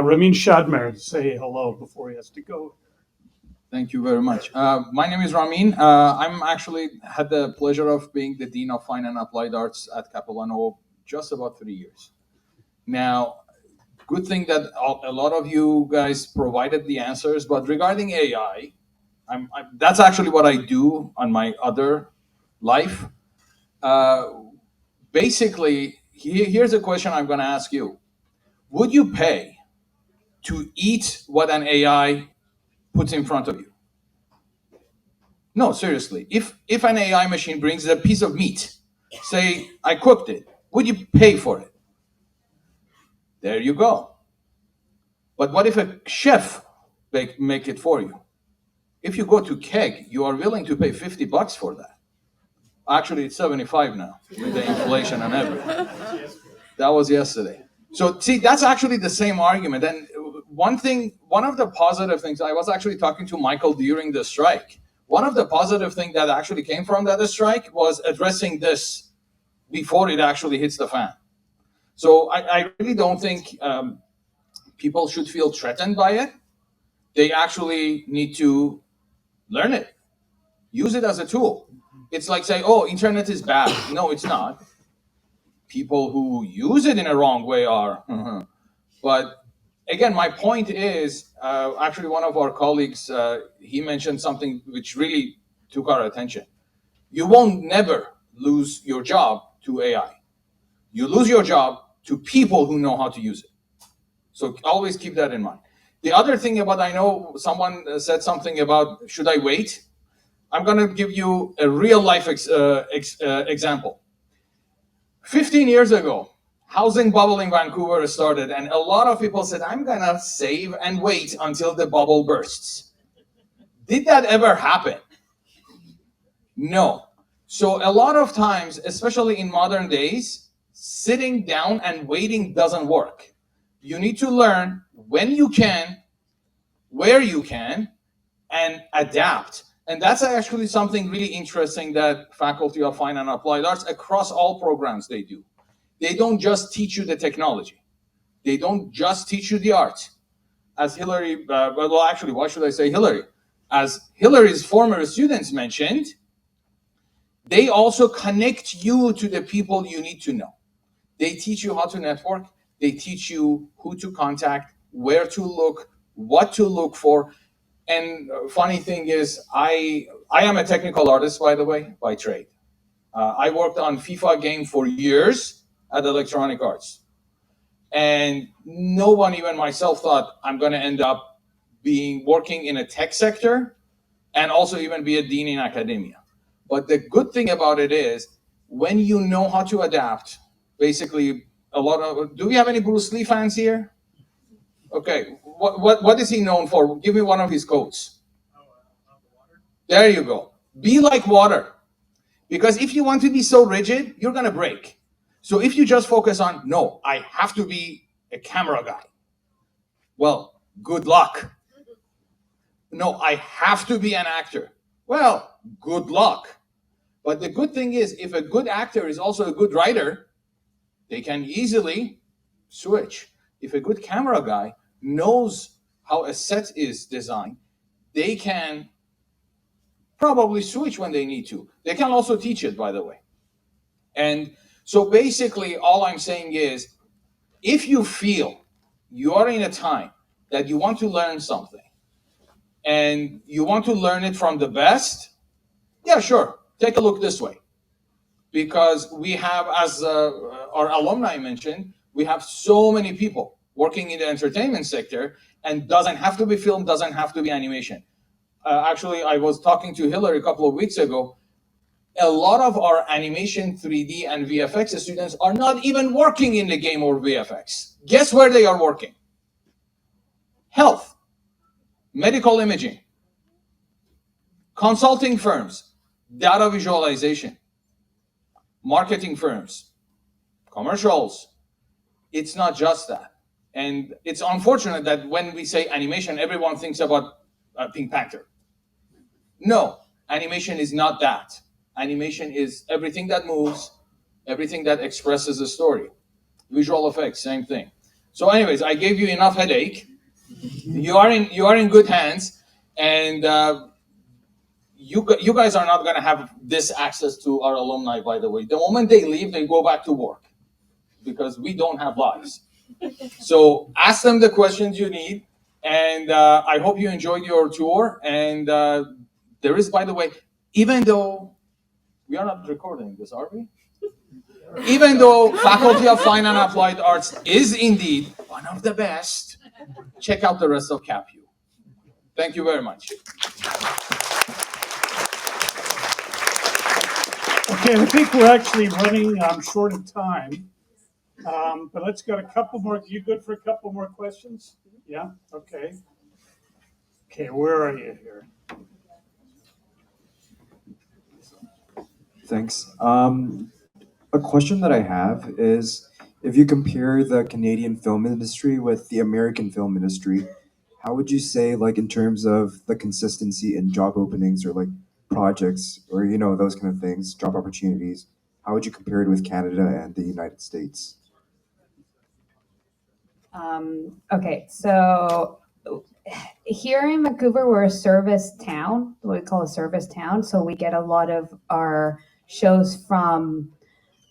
Ramin Shadmer to say hello before he has to go. Thank you very much. My name is Ramin. I'm actually had the pleasure of being the Dean of Fine and Applied Arts at Capilano just about 3 years. Now, good thing that a lot of you guys provided the answers, but regarding AI, that's actually what I do on my other life. Basically, here's a question I'm going to ask you. Would you pay to eat what an AI puts in front of you? No, seriously. If an AI machine brings a piece of meat, say I cooked it, would you pay for it? There you go. But what if a chef make it for you? If you go to Keg, you are willing to pay $50 for that. Actually, it's 75 now with the inflation and everything. That was yesterday. So see, that's actually the same argument. And one of the positive things, I was actually talking to Michael during the strike. One of the positive things that actually came from that strike was addressing this before it actually hits the fan. So I really don't think people should feel threatened by it. They actually need to learn it, use it as a tool. It's like saying, oh, internet is bad. No, it's not. People who use it in a wrong way are. But again, my point is, actually one of our colleagues, he mentioned something which really took our attention. You won't never lose your job to AI. You lose your job to people who know how to use it. So always keep that in mind. The other thing about, I know someone said something about, should I wait? I'm going to give you a real life example. 15 years ago, housing bubble in Vancouver started, and a lot of people said, I'm going to save and wait until the bubble bursts. Did that ever happen? No. So a lot of times, especially in modern days, sitting down and waiting doesn't work. You need to learn when you can, where you can, and adapt. And that's actually something really interesting that Faculty of Fine and Applied Arts, across all programs they do. They don't just teach you the technology. They don't just teach you the art. As Hillary, well, actually, why should I say Hillary? As Hillary's former students mentioned, they also connect you to the people you need to know. They teach you how to network. They teach you who to contact, where to look, what to look for. And funny thing is, I am a technical artist, by the way, by trade. I worked on FIFA game for years at Electronic Arts. And no one, even myself, thought I'm going to end up working in a tech sector and also even be a dean in academia. But the good thing about it is, when you know how to adapt, basically do we have any Bruce Lee fans here? Okay, what is he known for? Give me one of his quotes. There you go. Be like water. Because if you want to be so rigid, you're going to break. So if you just focus on, no, I have to be a camera guy. Well, good luck. No, I have to be an actor. Well, good luck. But the good thing is, if a good actor is also a good writer, they can easily switch. If a good camera guy knows how a set is designed, they can probably switch when they need to. They can also teach it, by the way. And so basically, all I'm saying is, if you feel you are in a time that you want to learn something and you want to learn it from the best, yeah, sure, take a look this way. Because we have, as our alumni mentioned, we have so many people working in the entertainment sector, and doesn't have to be film, doesn't have to be animation. Actually, I was talking to Hillary a couple of weeks ago. A lot of our animation, 3D, and VFX students are not even working in the game or VFX. Guess where they are working? Health, medical imaging, consulting firms, data visualization, marketing firms, commercials. It's not just that. And it's unfortunate that when we say animation, everyone thinks about Pink Panther. No, animation is not that. Animation is everything that moves, everything that expresses a story. Visual effects, same thing. So anyways, I gave you enough headache. You are in good hands, and you guys are not going to have this access to our alumni, by the way. The moment they leave, they go back to work, because we don't have lives. So ask them the questions you need, and I hope you enjoyed your tour. And there is, by the way, even though we are not recording this, are we? Even though Faculty of Fine and Applied Arts is indeed one of the best, check out the rest of CAPU. Thank you very much. Okay, I think we're actually running short of time. But let's get a couple more. You good for a couple more questions? Yeah? Okay. Okay, where are you here? Thanks. A question that I have is, if you compare the Canadian film industry with the American film industry, how would you say, like, in terms of the consistency in job openings or like projects or, you know, those kind of things, job opportunities, how would you compare it with Canada and the United States? Okay, so here in Vancouver, we're a service town, what we call a service town. So we get a lot of our shows from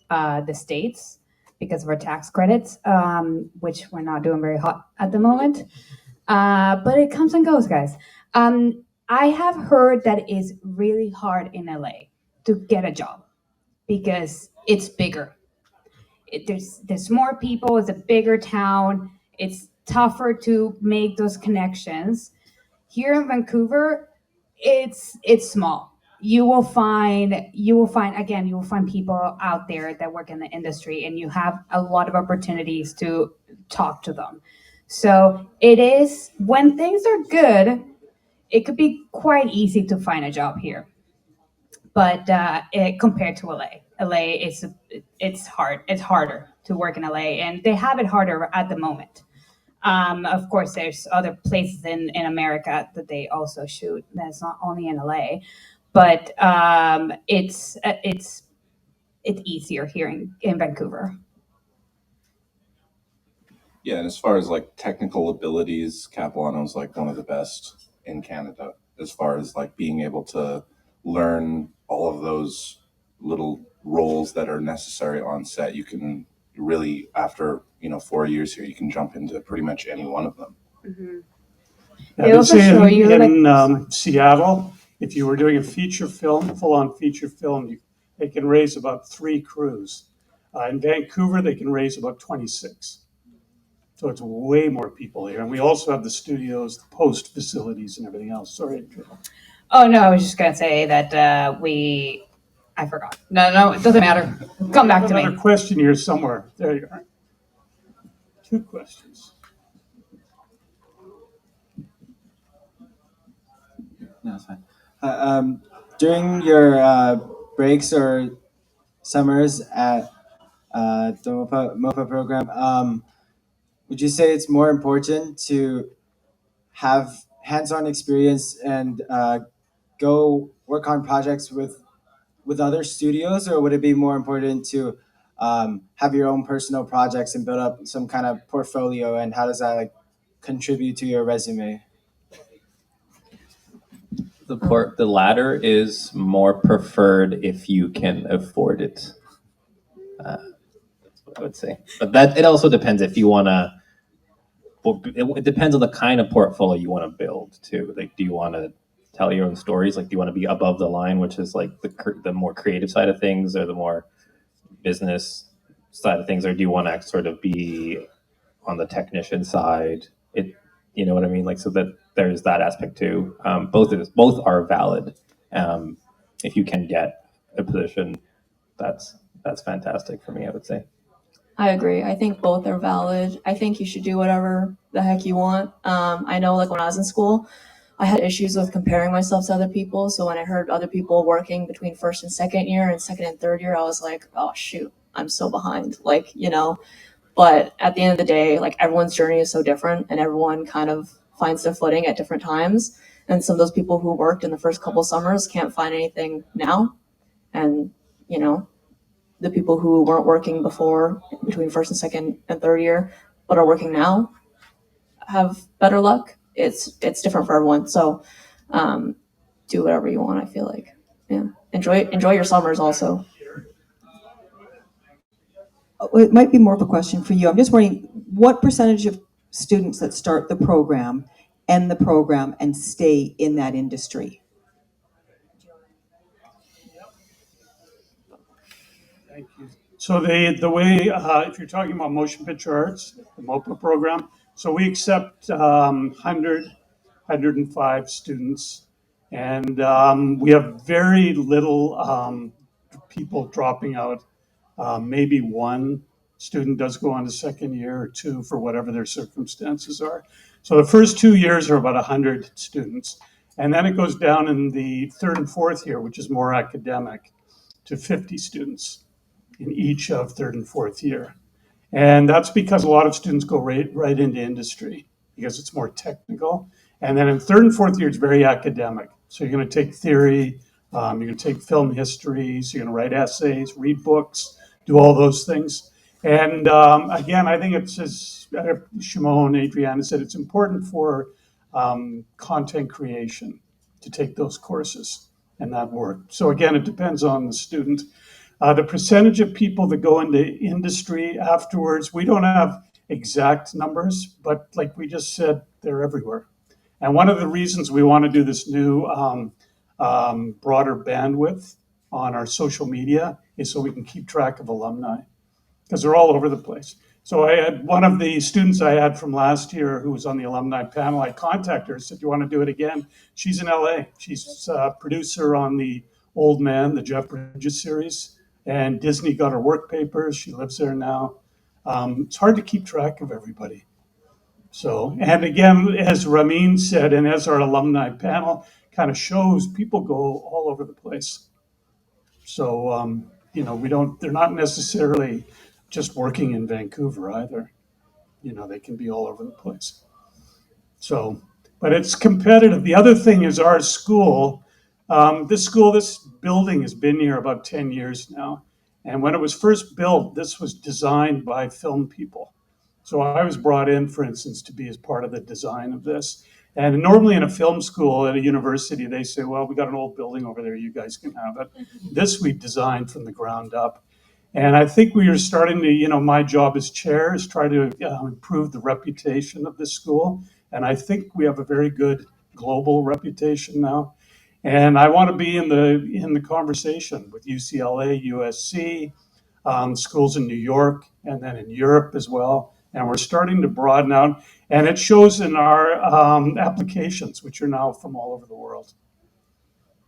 the States because of our tax credits, which we're not doing very hot at the moment. But it comes and goes, guys. I have heard that it is really hard in LA to get a job because it's bigger. There's more people. It's a bigger town. It's tougher to make those connections. Here in Vancouver, it's small. You will find people out there that work in the industry, and you have a lot of opportunities to talk to them. So it is, when things are good, it could be quite easy to find a job here. But compared to LA it's hard. It's harder to work in LA, and they have it harder at the moment. Of course, there's other places in America that they also shoot. That's not only in LA, but it's easier here in Vancouver. Yeah, and as far as like technical abilities, Capilano is like one of the best in Canada as far as like being able to learn all of those little roles that are necessary on set. You can really, after 4 years here, you can jump into pretty much any one of them. I would say in Seattle, if you were doing a feature film, full-on feature film, they can raise about 3 crews. In Vancouver, they can raise about 26. So it's way more people here. And we also have the studios, the post facilities and everything else. Sorry, Andrea. Oh, no, I was just going to say that I forgot. No, it doesn't matter. Come back to me. Another question here somewhere. There you are. 2 questions. No, it's fine. During your breaks or summers at the MOPA program, would you say it's more important to have hands-on experience and go work on projects with other studios, or would it be more important to have your own personal projects and build up some kind of portfolio, and how does that contribute to your resume? The latter is more preferred if you can afford it. That's what I would say. But that it also depends if you want to. It depends on the kind of portfolio you want to build too. Like, do you want to tell your own stories? Like, do you want to be above the line, which is like the more creative side of things, or the more business side of things, or do you want to sort of be on the technician side? You know what I mean? Like, so that there's that aspect too. Both are valid. If you can get a position, that's fantastic for me, I would say. I agree. I think both are valid. I think you should do whatever the heck you want. I know, like, when I was in school, I had issues with comparing myself to other people. So when I heard other people working between first and second year and second and third year, I was like, oh shoot, I'm so behind. Like, but at the end of the day, like, everyone's journey is so different, and everyone kind of finds their footing at different times. And some of those people who worked in the first couple summers can't find anything now. And, the people who weren't working before between first and second and third year, but are working now, have better luck. It's different for everyone. So do whatever you want, I feel like. Yeah. Enjoy your summers also. It might be more of a question for you. I'm just wondering, what percentage of students that start the program end the program and stay in that industry? Thank you. So the way, if you're talking about motion picture arts, the MOPA program, so we accept 105 students, and we have very little people dropping out. Maybe one student does go on to second year, or 2 for whatever their circumstances are. So the first 2 years are about 100 students. And then it goes down in the 3rd and 4th year, which is more academic, to 50 students in each of 3rd and 4th year. And that's because a lot of students go right into industry because it's more technical. And then in 3rd and 4th year, it's very academic. So you're going to take theory, you're going to take film histories, you're going to write essays, read books, do all those things. And again, I think it's, as Shimon, Adriana said, it's important for content creation to take those courses and that work. So again, it depends on the student. The percentage of people that go into industry afterwards, we don't have exact numbers, but like we just said, they're everywhere. And one of the reasons we want to do this new broader bandwidth on our social media is so we can keep track of alumni, because they're all over the place. So I had one of the students I had from last year who was on the alumni panel. I contacted her, said, "Do you want to do it again?" She's in LA. She's a producer on the Old Man, the Jeff Bridges series, and Disney got her work papers. She lives there now. It's hard to keep track of everybody. So, and again, as Ramin said, and as our alumni panel kind of shows, people go all over the place. So, we don't, they're not necessarily just working in Vancouver either. They can be all over the place. So, but it's competitive. The other thing is our school, this building has been here about 10 years now. And when it was first built, this was designed by film people. So I was brought in, for instance, to be as part of the design of this. And normally in a film school at a university, they say, well, we got an old building over there, you guys can have it. This we designed from the ground up. And I think we are starting to, my job as chair is try to improve the reputation of this school. And I think we have a very good global reputation now. And I want to be in the conversation with UCLA, USC, schools in New York, and then in Europe as well. And we're starting to broaden out, and it shows in our applications, which are now from all over the world.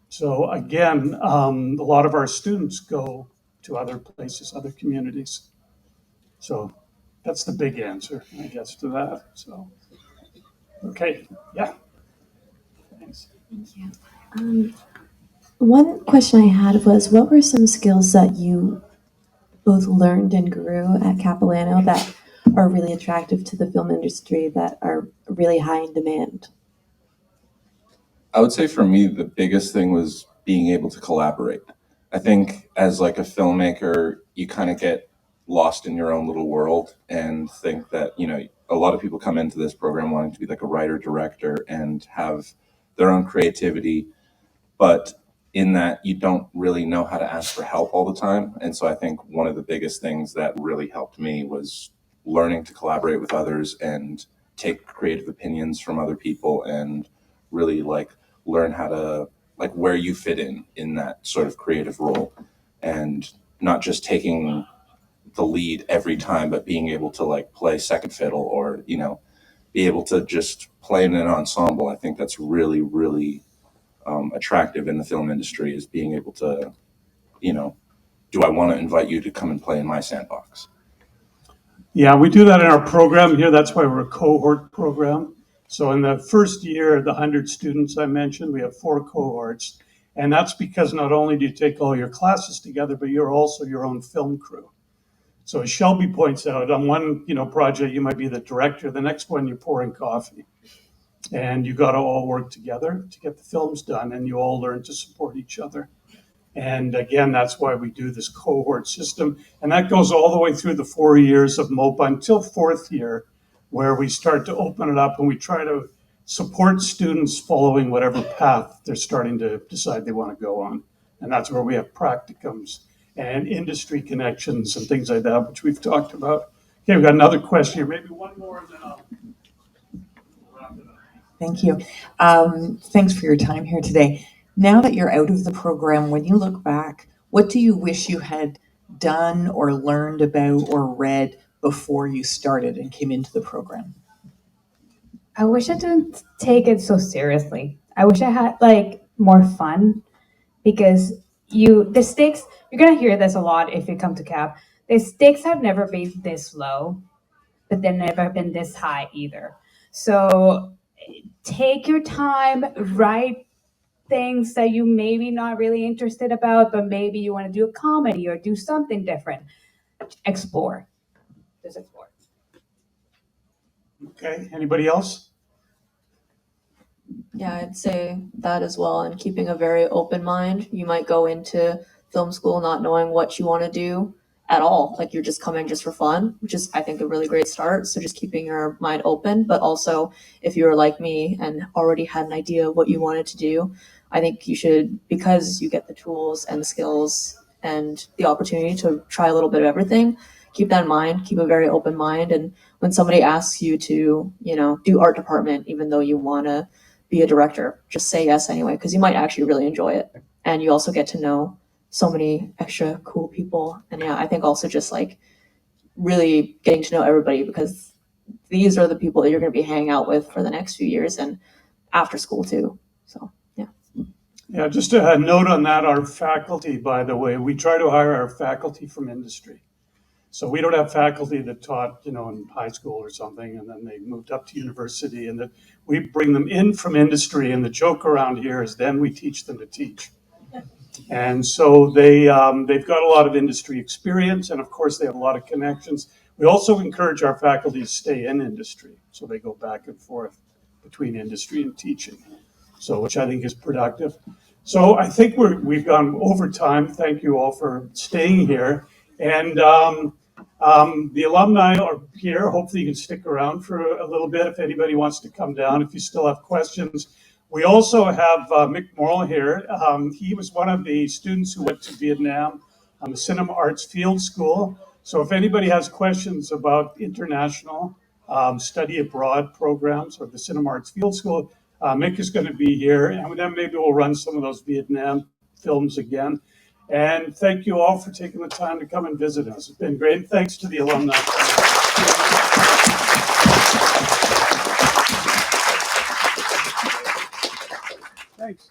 So again, a lot of our students go to other places, other communities. So that's the big answer, I guess, to that. So, okay, yeah. Thanks. Thank you. One question I had was, what were some skills that you both learned and grew at Capilano that are really attractive to the film industry, that are really high in demand? I would say for me, the biggest thing was being able to collaborate. I think as like a filmmaker, you kind of get lost in your own little world and think that, a lot of people come into this program wanting to be like a writer, director, and have their own creativity. But in that, you don't really know how to ask for help all the time. And so I think one of the biggest things that really helped me was learning to collaborate with others and take creative opinions from other people and really learn how to where you fit in that sort of creative role, and not just taking the lead every time, but being able to play second fiddle or be able to just play in an ensemble. I think that's really, really attractive in the film industry, is being able to, do I want to invite you to come and play in my sandbox? Yeah, we do that in our program here. That's why we're a cohort program. So in the first year, the 100 students I mentioned, we have 4 cohorts. And that's because not only do you take all your classes together, but you're also your own film crew. So as Shelby points out, on one project, you might be the director. The next one, you're pouring coffee. And you got to all work together to get the films done, and you all learn to support each other. And again, that's why we do this cohort system. And that goes all the way through the 4 years of MOPA until 4th year, where we start to open it up and we try to support students following whatever path they're starting to decide they want to go on. And that's where we have practicums and industry connections and things like that, which we've talked about. Okay, we've got another question here. Maybe one more and then I'll wrap it up. Thank you. Thanks for your time here today. Now that you're out of the program, when you look back, what do you wish you had done or learned about or read before you started and came into the program? I wish I didn't take it so seriously. I wish I had more fun, because the stakes, you're gonna hear this a lot if you come to CAP. The stakes have never been this low, but they've never been this high either. So take your time, write things that you maybe not really interested about, but maybe you want to do a comedy or do something different. Explore. Just explore. Okay, anybody else? Yeah, I'd say that as well, and keeping a very open mind. You might go into film school not knowing what you want to do, at all. Like you're just coming just for fun, which is I think a really great start. So just keeping your mind open, but also if you were like me and already had an idea of what you wanted to do, I think you should, because you get the tools and the skills and the opportunity to try a little bit of everything, keep that in mind, keep a very open mind. And when somebody asks you to, do art department, even though you want to be a director, just say yes anyway, because you might actually really enjoy it. And you also get to know so many extra cool people. And yeah, I think also just like really getting to know everybody, because these are the people that you're going to be hanging out with for the next few years and after school too. So, yeah. Yeah, just a note on that, our faculty, by the way, we try to hire our faculty from industry. So we don't have faculty that taught, in high school or something, and then they moved up to university, and that we bring them in from industry. And the joke around here is then we teach them to teach. And so they've got a lot of industry experience, and of course they have a lot of connections. We also encourage our faculty to stay in industry, so they go back and forth between industry and teaching. So, which I think is productive. So I think we've gone over time. Thank you all for staying here. And the alumni are here. Hopefully you can stick around for a little bit if anybody wants to come down, if you still have questions. We also have Mick Morrill here. He was one of the students who went to Vietnam on the Cinema Arts Field School. So if anybody has questions about international study abroad programs or the Cinema Arts Field School, Mick is going to be here, and then maybe we'll run some of those Vietnam films again. And thank you all for taking the time to come and visit us. It's been great. Thanks to the alumni. Thanks.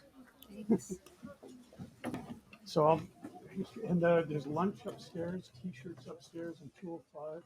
So there's lunch upstairs, t-shirts upstairs, and 205.